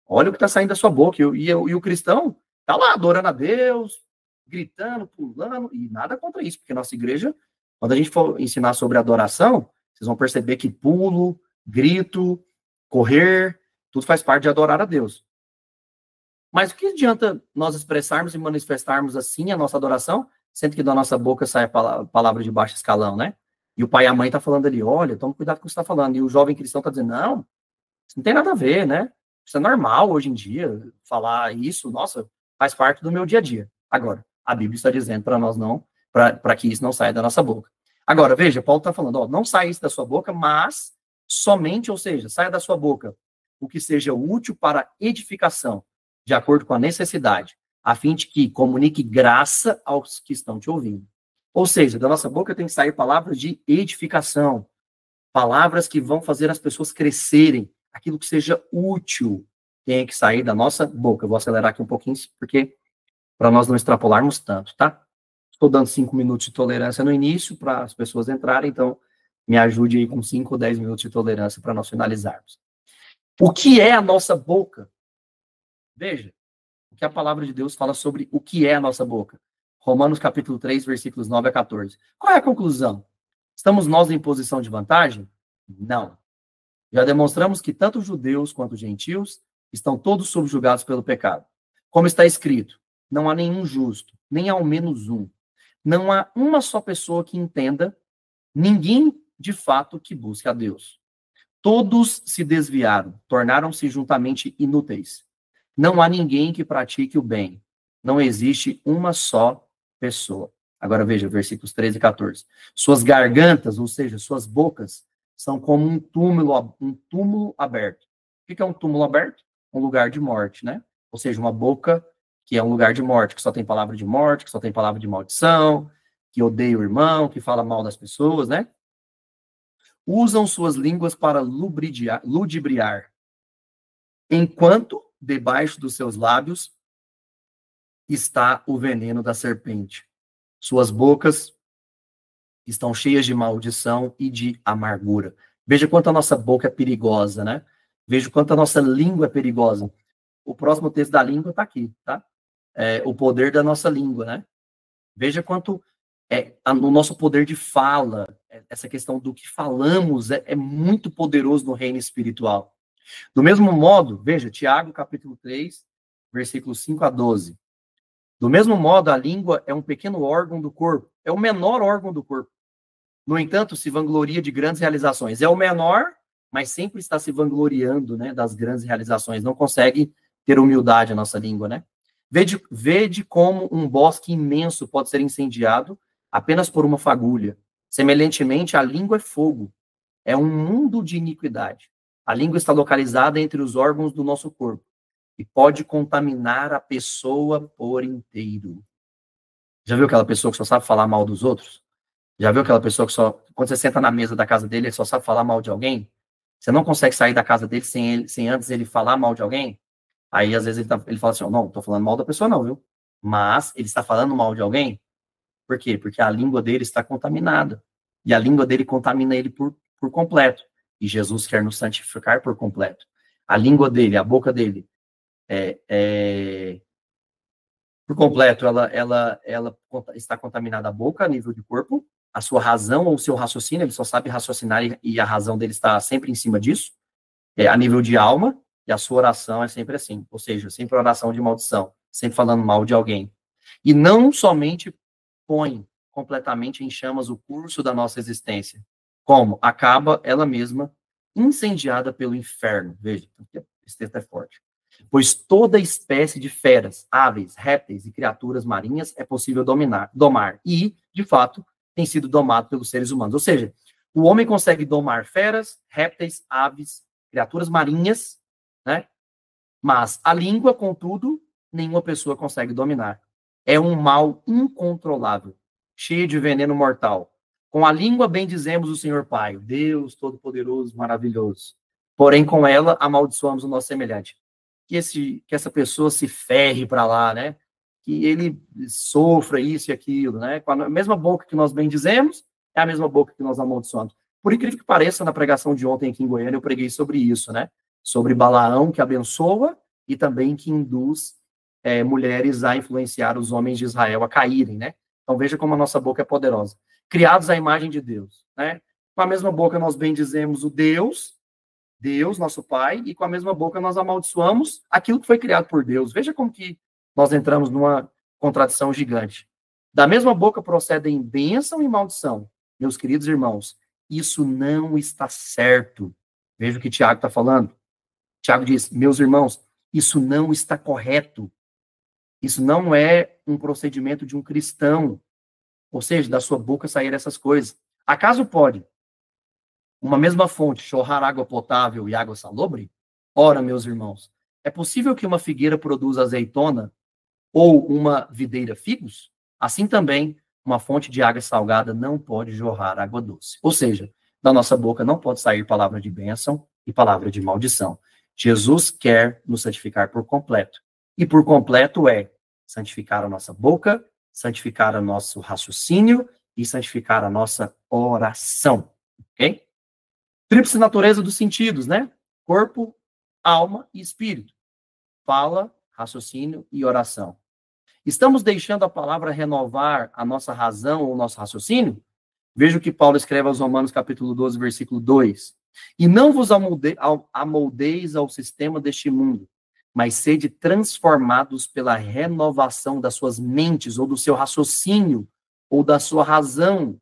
Olha o que está saindo da sua boca. E o cristão está lá adorando a Deus, gritando, pulando, e nada contra isso, porque nossa igreja, quando a gente for ensinar sobre adoração, vocês vão perceber que pulo, grito, correr, tudo faz parte de adorar a Deus. Mas o que adianta nós expressarmos e manifestarmos assim a nossa adoração, sendo que da nossa boca sai a palavra de baixo escalão, né? E o pai e a mãe tá falando ali, olha, toma cuidado com o que você está falando. E o jovem cristão tá dizendo, não, isso não tem nada a ver, né? Isso é normal hoje em dia, falar isso, nossa, faz parte do meu dia a dia. Agora, a Bíblia está dizendo para nós não, para que isso não saia da nossa boca. Agora, veja, Paulo está falando, ó, não saia isso da sua boca, mas somente, ou seja, saia da sua boca o que seja útil para edificação, de acordo com a necessidade, a fim de que comunique graça aos que estão te ouvindo. Ou seja, da nossa boca tem que sair palavras de edificação, palavras que vão fazer as pessoas crescerem, aquilo que seja útil tem que sair da nossa boca. Eu vou acelerar aqui um pouquinho, porque para nós não extrapolarmos tanto, tá? Estou dando 5 minutos de tolerância no início para as pessoas entrarem, então me ajude aí com 5 ou 10 minutos de tolerância para nós finalizarmos. O que é a nossa boca? Veja, o que a palavra de Deus fala sobre o que é a nossa boca. Romanos capítulo 3, versículos 9 a 14. Qual é a conclusão? Estamos nós em posição de vantagem? Não. Já demonstramos que tanto judeus quanto gentios estão todos subjugados pelo pecado. Como está escrito, não há nenhum justo, nem ao menos um. Não há uma só pessoa que entenda, ninguém de fato que busque a Deus. Todos se desviaram, tornaram-se juntamente inúteis. Não há ninguém que pratique o bem. Não existe uma só pessoa. Agora veja, versículos 13 e 14. Suas gargantas, ou seja, suas bocas, são como um túmulo aberto. O que é um túmulo aberto? Um lugar de morte, né? Ou seja, uma boca que é um lugar de morte, que só tem palavra de morte, que só tem palavra de maldição, que odeia o irmão, que fala mal das pessoas, né? Usam suas línguas para ludibriar, enquanto debaixo dos seus lábios está o veneno da serpente. Suas bocas estão cheias de maldição e de amargura. Veja quanto a nossa boca é perigosa, né? Veja quanto a nossa língua é perigosa. O próximo texto da língua está aqui, tá? O poder da nossa língua, né? Veja quanto o nosso poder de fala, essa questão do que falamos é muito poderoso no reino espiritual. Do mesmo modo, veja, Tiago, capítulo 3, versículos 5 a 12. Do mesmo modo, a língua é um pequeno órgão do corpo, é o menor órgão do corpo. No entanto, se vangloria de grandes realizações. É o menor, mas sempre está se vangloriando, né, das grandes realizações. Não consegue ter humildade a nossa língua, né? Vede como um bosque imenso pode ser incendiado apenas por uma fagulha. Semelhantemente, a língua é fogo. É um mundo de iniquidade. A língua está localizada entre os órgãos do nosso corpo e pode contaminar a pessoa por inteiro. Já viu aquela pessoa que só sabe falar mal dos outros? Já viu aquela pessoa que só, quando você senta na mesa da casa dele, ele só sabe falar mal de alguém? Você não consegue sair da casa dele sem antes ele falar mal de alguém? Aí, às vezes, ele fala assim, não, tô falando mal da pessoa não, viu? Mas ele está falando mal de alguém? Por quê? Porque a língua dele está contaminada. E a língua dele contamina ele por completo. E Jesus quer nos santificar por completo. A língua dele, a boca dele, por completo, ela está contaminada a boca, a nível de corpo, a sua razão ou o seu raciocínio, ele só sabe raciocinar e a razão dele está sempre em cima disso, a nível de alma, e a sua oração é sempre assim, ou seja, sempre oração de maldição, sempre falando mal de alguém. E não somente põe completamente em chamas o curso da nossa existência, como acaba ela mesma incendiada pelo inferno. Veja, esse texto é forte. Pois toda espécie de feras, aves, répteis e criaturas marinhas é possível domar. E, de fato, tem sido domado pelos seres humanos. Ou seja, o homem consegue domar feras, répteis, aves, criaturas marinhas, né? Mas a língua, contudo, nenhuma pessoa consegue dominar. É um mal incontrolável, cheio de veneno mortal. Com a língua bendizemos o Senhor Pai, Deus Todo-Poderoso, maravilhoso. Porém, com ela amaldiçoamos o nosso semelhante. Que essa pessoa se ferre para lá, né? Que ele sofra isso e aquilo, né? Com a mesma boca que nós bendizemos, é a mesma boca que nós amaldiçoamos. Por incrível que pareça, na pregação de ontem aqui em Goiânia, eu preguei sobre isso, né? Sobre Balaão, que abençoa e também que induz mulheres a influenciar os homens de Israel a caírem, né? Então veja como a nossa boca é poderosa. Criados à imagem de Deus, né? Com a mesma boca nós bendizemos o Deus, nosso Pai, e com a mesma boca nós amaldiçoamos aquilo que foi criado por Deus. Veja como que nós entramos numa contradição gigante. Da mesma boca procedem bênção e maldição. Meus queridos irmãos, isso não está certo. Veja o que Tiago está falando. Tiago diz, meus irmãos, isso não está correto. Isso não é um procedimento de um cristão. Ou seja, da sua boca sair essas coisas. Acaso pode uma mesma fonte jorrar água potável e água salobre? Ora, meus irmãos, é possível que uma figueira produza azeitona ou uma videira figos? Assim também, uma fonte de água salgada não pode jorrar água doce. Ou seja, da nossa boca não pode sair palavra de bênção e palavra de maldição. Jesus quer nos santificar por completo. E por completo é santificar a nossa boca, santificar o nosso raciocínio e santificar a nossa oração. Ok? Tríplice natureza dos sentidos, né? Corpo, alma e espírito. Fala, raciocínio e oração. Estamos deixando a palavra renovar a nossa razão ou o nosso raciocínio? Veja o que Paulo escreve aos Romanos, capítulo 12, versículo 2. E não vos amoldeis ao sistema deste mundo, mas sede transformados pela renovação das suas mentes, ou do seu raciocínio, ou da sua razão.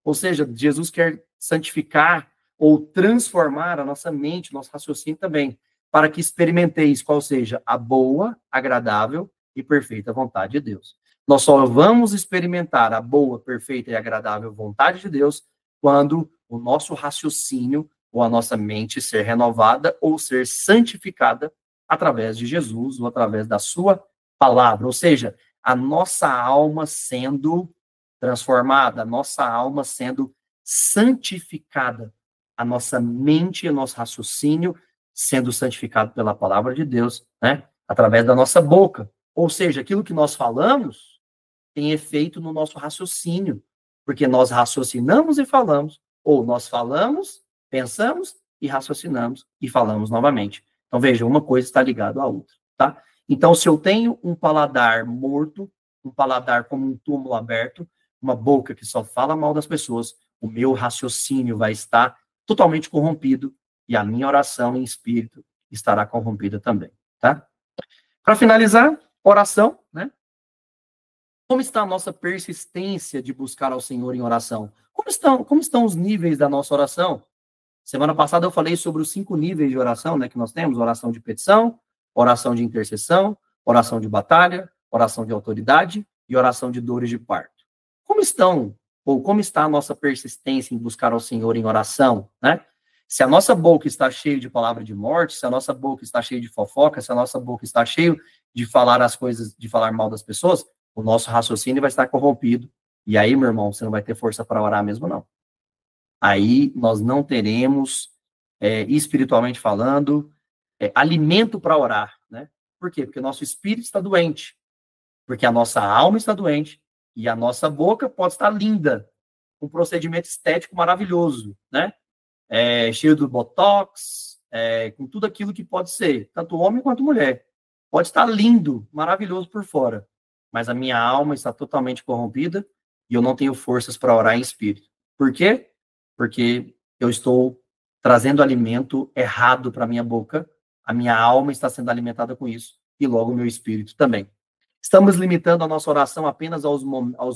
Ou seja, Jesus quer santificar ou transformar a nossa mente, nosso raciocínio também, para que experimenteis qual seja a boa, agradável e perfeita vontade de Deus. Nós só vamos experimentar a boa, perfeita e agradável vontade de Deus quando o nosso raciocínio ou a nossa mente ser renovada ou ser santificada através de Jesus ou através da sua palavra, ou seja, a nossa alma sendo transformada, a nossa alma sendo santificada, a nossa mente e o nosso raciocínio sendo santificado pela palavra de Deus, né? Através da nossa boca. Ou seja, aquilo que nós falamos tem efeito no nosso raciocínio, porque nós raciocinamos e falamos, ou nós falamos, pensamos e raciocinamos e falamos novamente. Então, veja, uma coisa está ligada à outra, tá? Então, se eu tenho um paladar morto, um paladar como um túmulo aberto, uma boca que só fala mal das pessoas, o meu raciocínio vai estar totalmente corrompido e a minha oração em espírito estará corrompida também, tá? Para finalizar, oração, né? Como está a nossa persistência de buscar ao Senhor em oração? Como estão os níveis da nossa oração? Semana passada eu falei sobre os 5 níveis de oração, né, que nós temos: oração de petição, oração de intercessão, oração de batalha, oração de autoridade e oração de dores de parto. Como estão, ou como está a nossa persistência em buscar ao Senhor em oração, né? Se a nossa boca está cheia de palavra de morte, se a nossa boca está cheia de fofoca, se a nossa boca está cheia de falar as coisas, de falar mal das pessoas, o nosso raciocínio vai estar corrompido. E aí, meu irmão, você não vai ter força para orar mesmo, não. Aí nós não teremos, espiritualmente falando, alimento para orar, né? Por quê? Porque o nosso espírito está doente, porque a nossa alma está doente e a nossa boca pode estar linda, com um procedimento estético maravilhoso, né? Cheio do botox, com tudo aquilo que pode ser, tanto homem quanto mulher. Pode estar lindo, maravilhoso por fora, mas a minha alma está totalmente corrompida e eu não tenho forças para orar em espírito. Por quê? Porque eu estou trazendo alimento errado para a minha boca, a minha alma está sendo alimentada com isso, e logo o meu espírito também. Estamos limitando a nossa oração apenas aos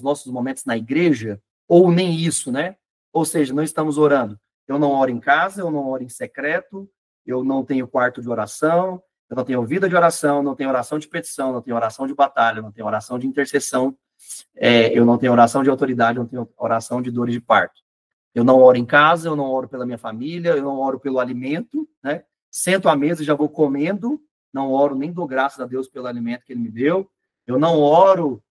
nossos momentos na igreja? Ou nem isso, né? Ou seja, não estamos orando. Eu não oro em casa, eu não oro em secreto, eu não tenho quarto de oração, eu não tenho vida de oração, não tenho oração de petição, não tenho oração de batalha, não tenho oração de intercessão, eu não tenho oração de autoridade, eu não tenho oração de dores de parto. Eu não oro em casa, eu não oro pela minha família, eu não oro pelo alimento, né? Sento à mesa e já vou comendo, não oro nem dou graças a Deus pelo alimento que Ele me deu. Eu não oro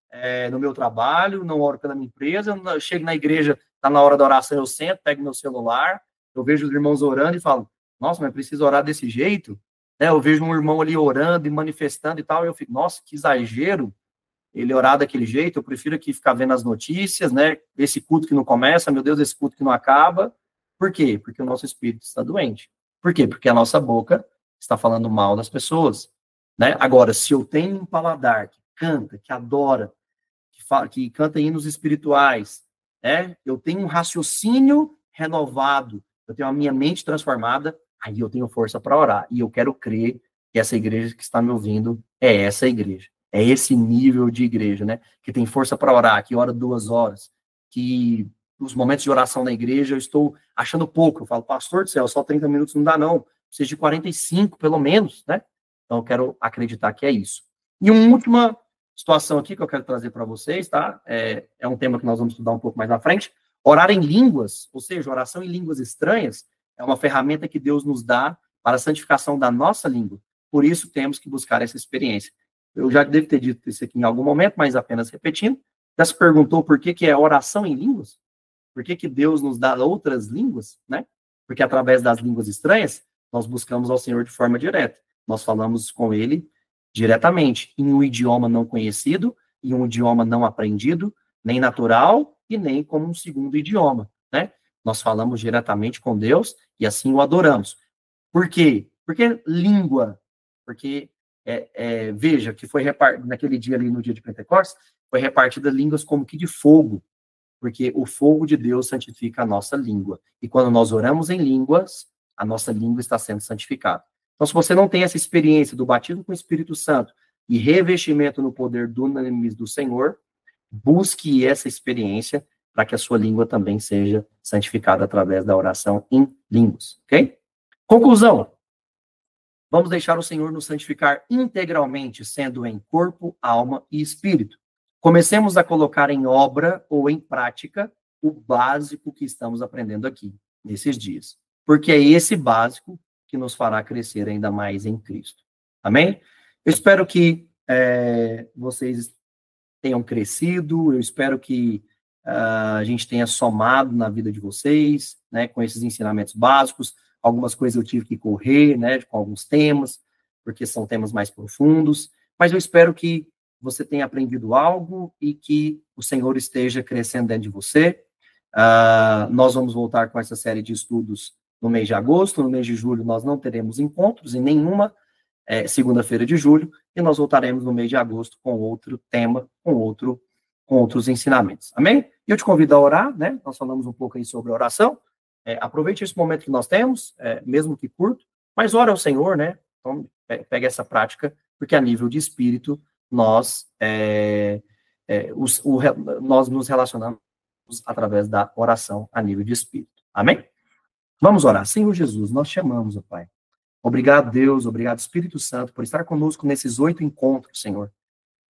no meu trabalho, não oro pela minha empresa, eu chego na igreja, está na hora da oração, eu sento, pego meu celular, eu vejo os irmãos orando e falo, nossa, mas preciso orar desse jeito? Eu vejo um irmão ali orando e manifestando e tal, e eu fico, nossa, que exagero ele orar daquele jeito, eu prefiro aqui ficar vendo as notícias, né? Esse culto que não começa, meu Deus, esse culto que não acaba. Por quê? Porque o nosso espírito está doente. Por quê? Porque a nossa boca está falando mal das pessoas, né? Agora, se eu tenho um paladar que canta, que adora, que canta hinos espirituais, né? Eu tenho um raciocínio renovado, eu tenho a minha mente transformada, aí eu tenho força para orar. E eu quero crer que essa igreja que está me ouvindo é essa igreja. É esse nível de igreja, né? Que tem força para orar, que ora 2 horas, que nos momentos de oração na igreja eu estou achando pouco. Eu falo, pastor do céu, só 30 minutos não dá, não. Precisa de 45, pelo menos, né? Então eu quero acreditar que é isso. E uma última situação aqui que eu quero trazer para vocês, tá? É um tema que nós vamos estudar um pouco mais na frente. Orar em línguas, ou seja, oração em línguas estranhas, é uma ferramenta que Deus nos dá para a santificação da nossa língua. Por isso temos que buscar essa experiência. Eu já devo ter dito isso aqui em algum momento, mas apenas repetindo. Já se perguntou por que é oração em línguas? Por que Deus nos dá outras línguas, né? Porque através das línguas estranhas, nós buscamos ao Senhor de forma direta. Nós falamos com Ele diretamente, em um idioma não conhecido, em um idioma não aprendido, nem natural e nem como um segundo idioma, né? Nós falamos diretamente com Deus e assim o adoramos. Por quê? Porque língua, porque veja que foi repartido naquele dia ali, no dia de Pentecostes, foi repartida línguas como que de fogo, porque o fogo de Deus santifica a nossa língua. E quando nós oramos em línguas, a nossa língua está sendo santificada. Então, se você não tem essa experiência do batismo com o Espírito Santo e revestimento no poder dunamis do Senhor, busque essa experiência para que a sua língua também seja santificada através da oração em línguas, ok? Conclusão. Vamos deixar o Senhor nos santificar integralmente, sendo em corpo, alma e espírito. Comecemos a colocar em obra ou em prática o básico que estamos aprendendo aqui, nesses dias. Porque é esse básico que nos fará crescer ainda mais em Cristo. Amém? Eu espero que vocês tenham crescido, eu espero que a gente tenha somado na vida de vocês, né, com esses ensinamentos básicos. Algumas coisas eu tive que correr, né, com alguns temas, porque são temas mais profundos, mas eu espero que você tenha aprendido algo e que o Senhor esteja crescendo dentro de você. Nós vamos voltar com essa série de estudos no mês de agosto. No mês de julho nós não teremos encontros em nenhuma segunda-feira de julho, e nós voltaremos no mês de agosto com outro tema, com outros ensinamentos. Amém? E eu te convido a orar, né? Nós falamos um pouco aí sobre oração. Aproveite esse momento que nós temos, mesmo que curto, mas ore ao Senhor, né? Então, pegue essa prática, porque a nível de espírito, nós nos relacionamos através da oração a nível de espírito. Amém? Vamos orar. Senhor Jesus, nós te amamos, ó Pai. Obrigado, Deus, obrigado, Espírito Santo, por estar conosco nesses 8 encontros, Senhor.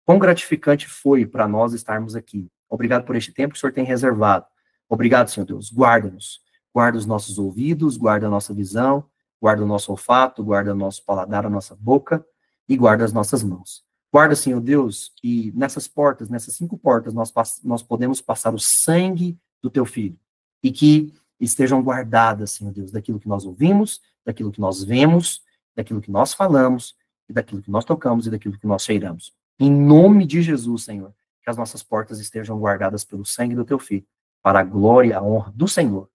Quão gratificante foi para nós estarmos aqui. Obrigado por este tempo que o Senhor tem reservado. Obrigado, Senhor Deus. Guarda-nos. Guarda os nossos ouvidos, guarda a nossa visão, guarda o nosso olfato, guarda o nosso paladar, a nossa boca e guarda as nossas mãos. Guarda, Senhor Deus, que nessas portas, nessas 5 portas, nós podemos passar o sangue do Teu Filho. E que estejam guardadas, Senhor Deus, daquilo que nós ouvimos, daquilo que nós vemos, daquilo que nós falamos, e daquilo que nós tocamos e daquilo que nós cheiramos. Em nome de Jesus, Senhor, que as nossas portas estejam guardadas pelo sangue do Teu Filho, para a glória e a honra do Senhor.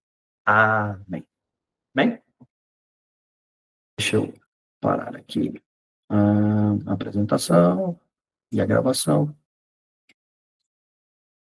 Amém. Bem? Deixa eu parar aqui a apresentação e a gravação.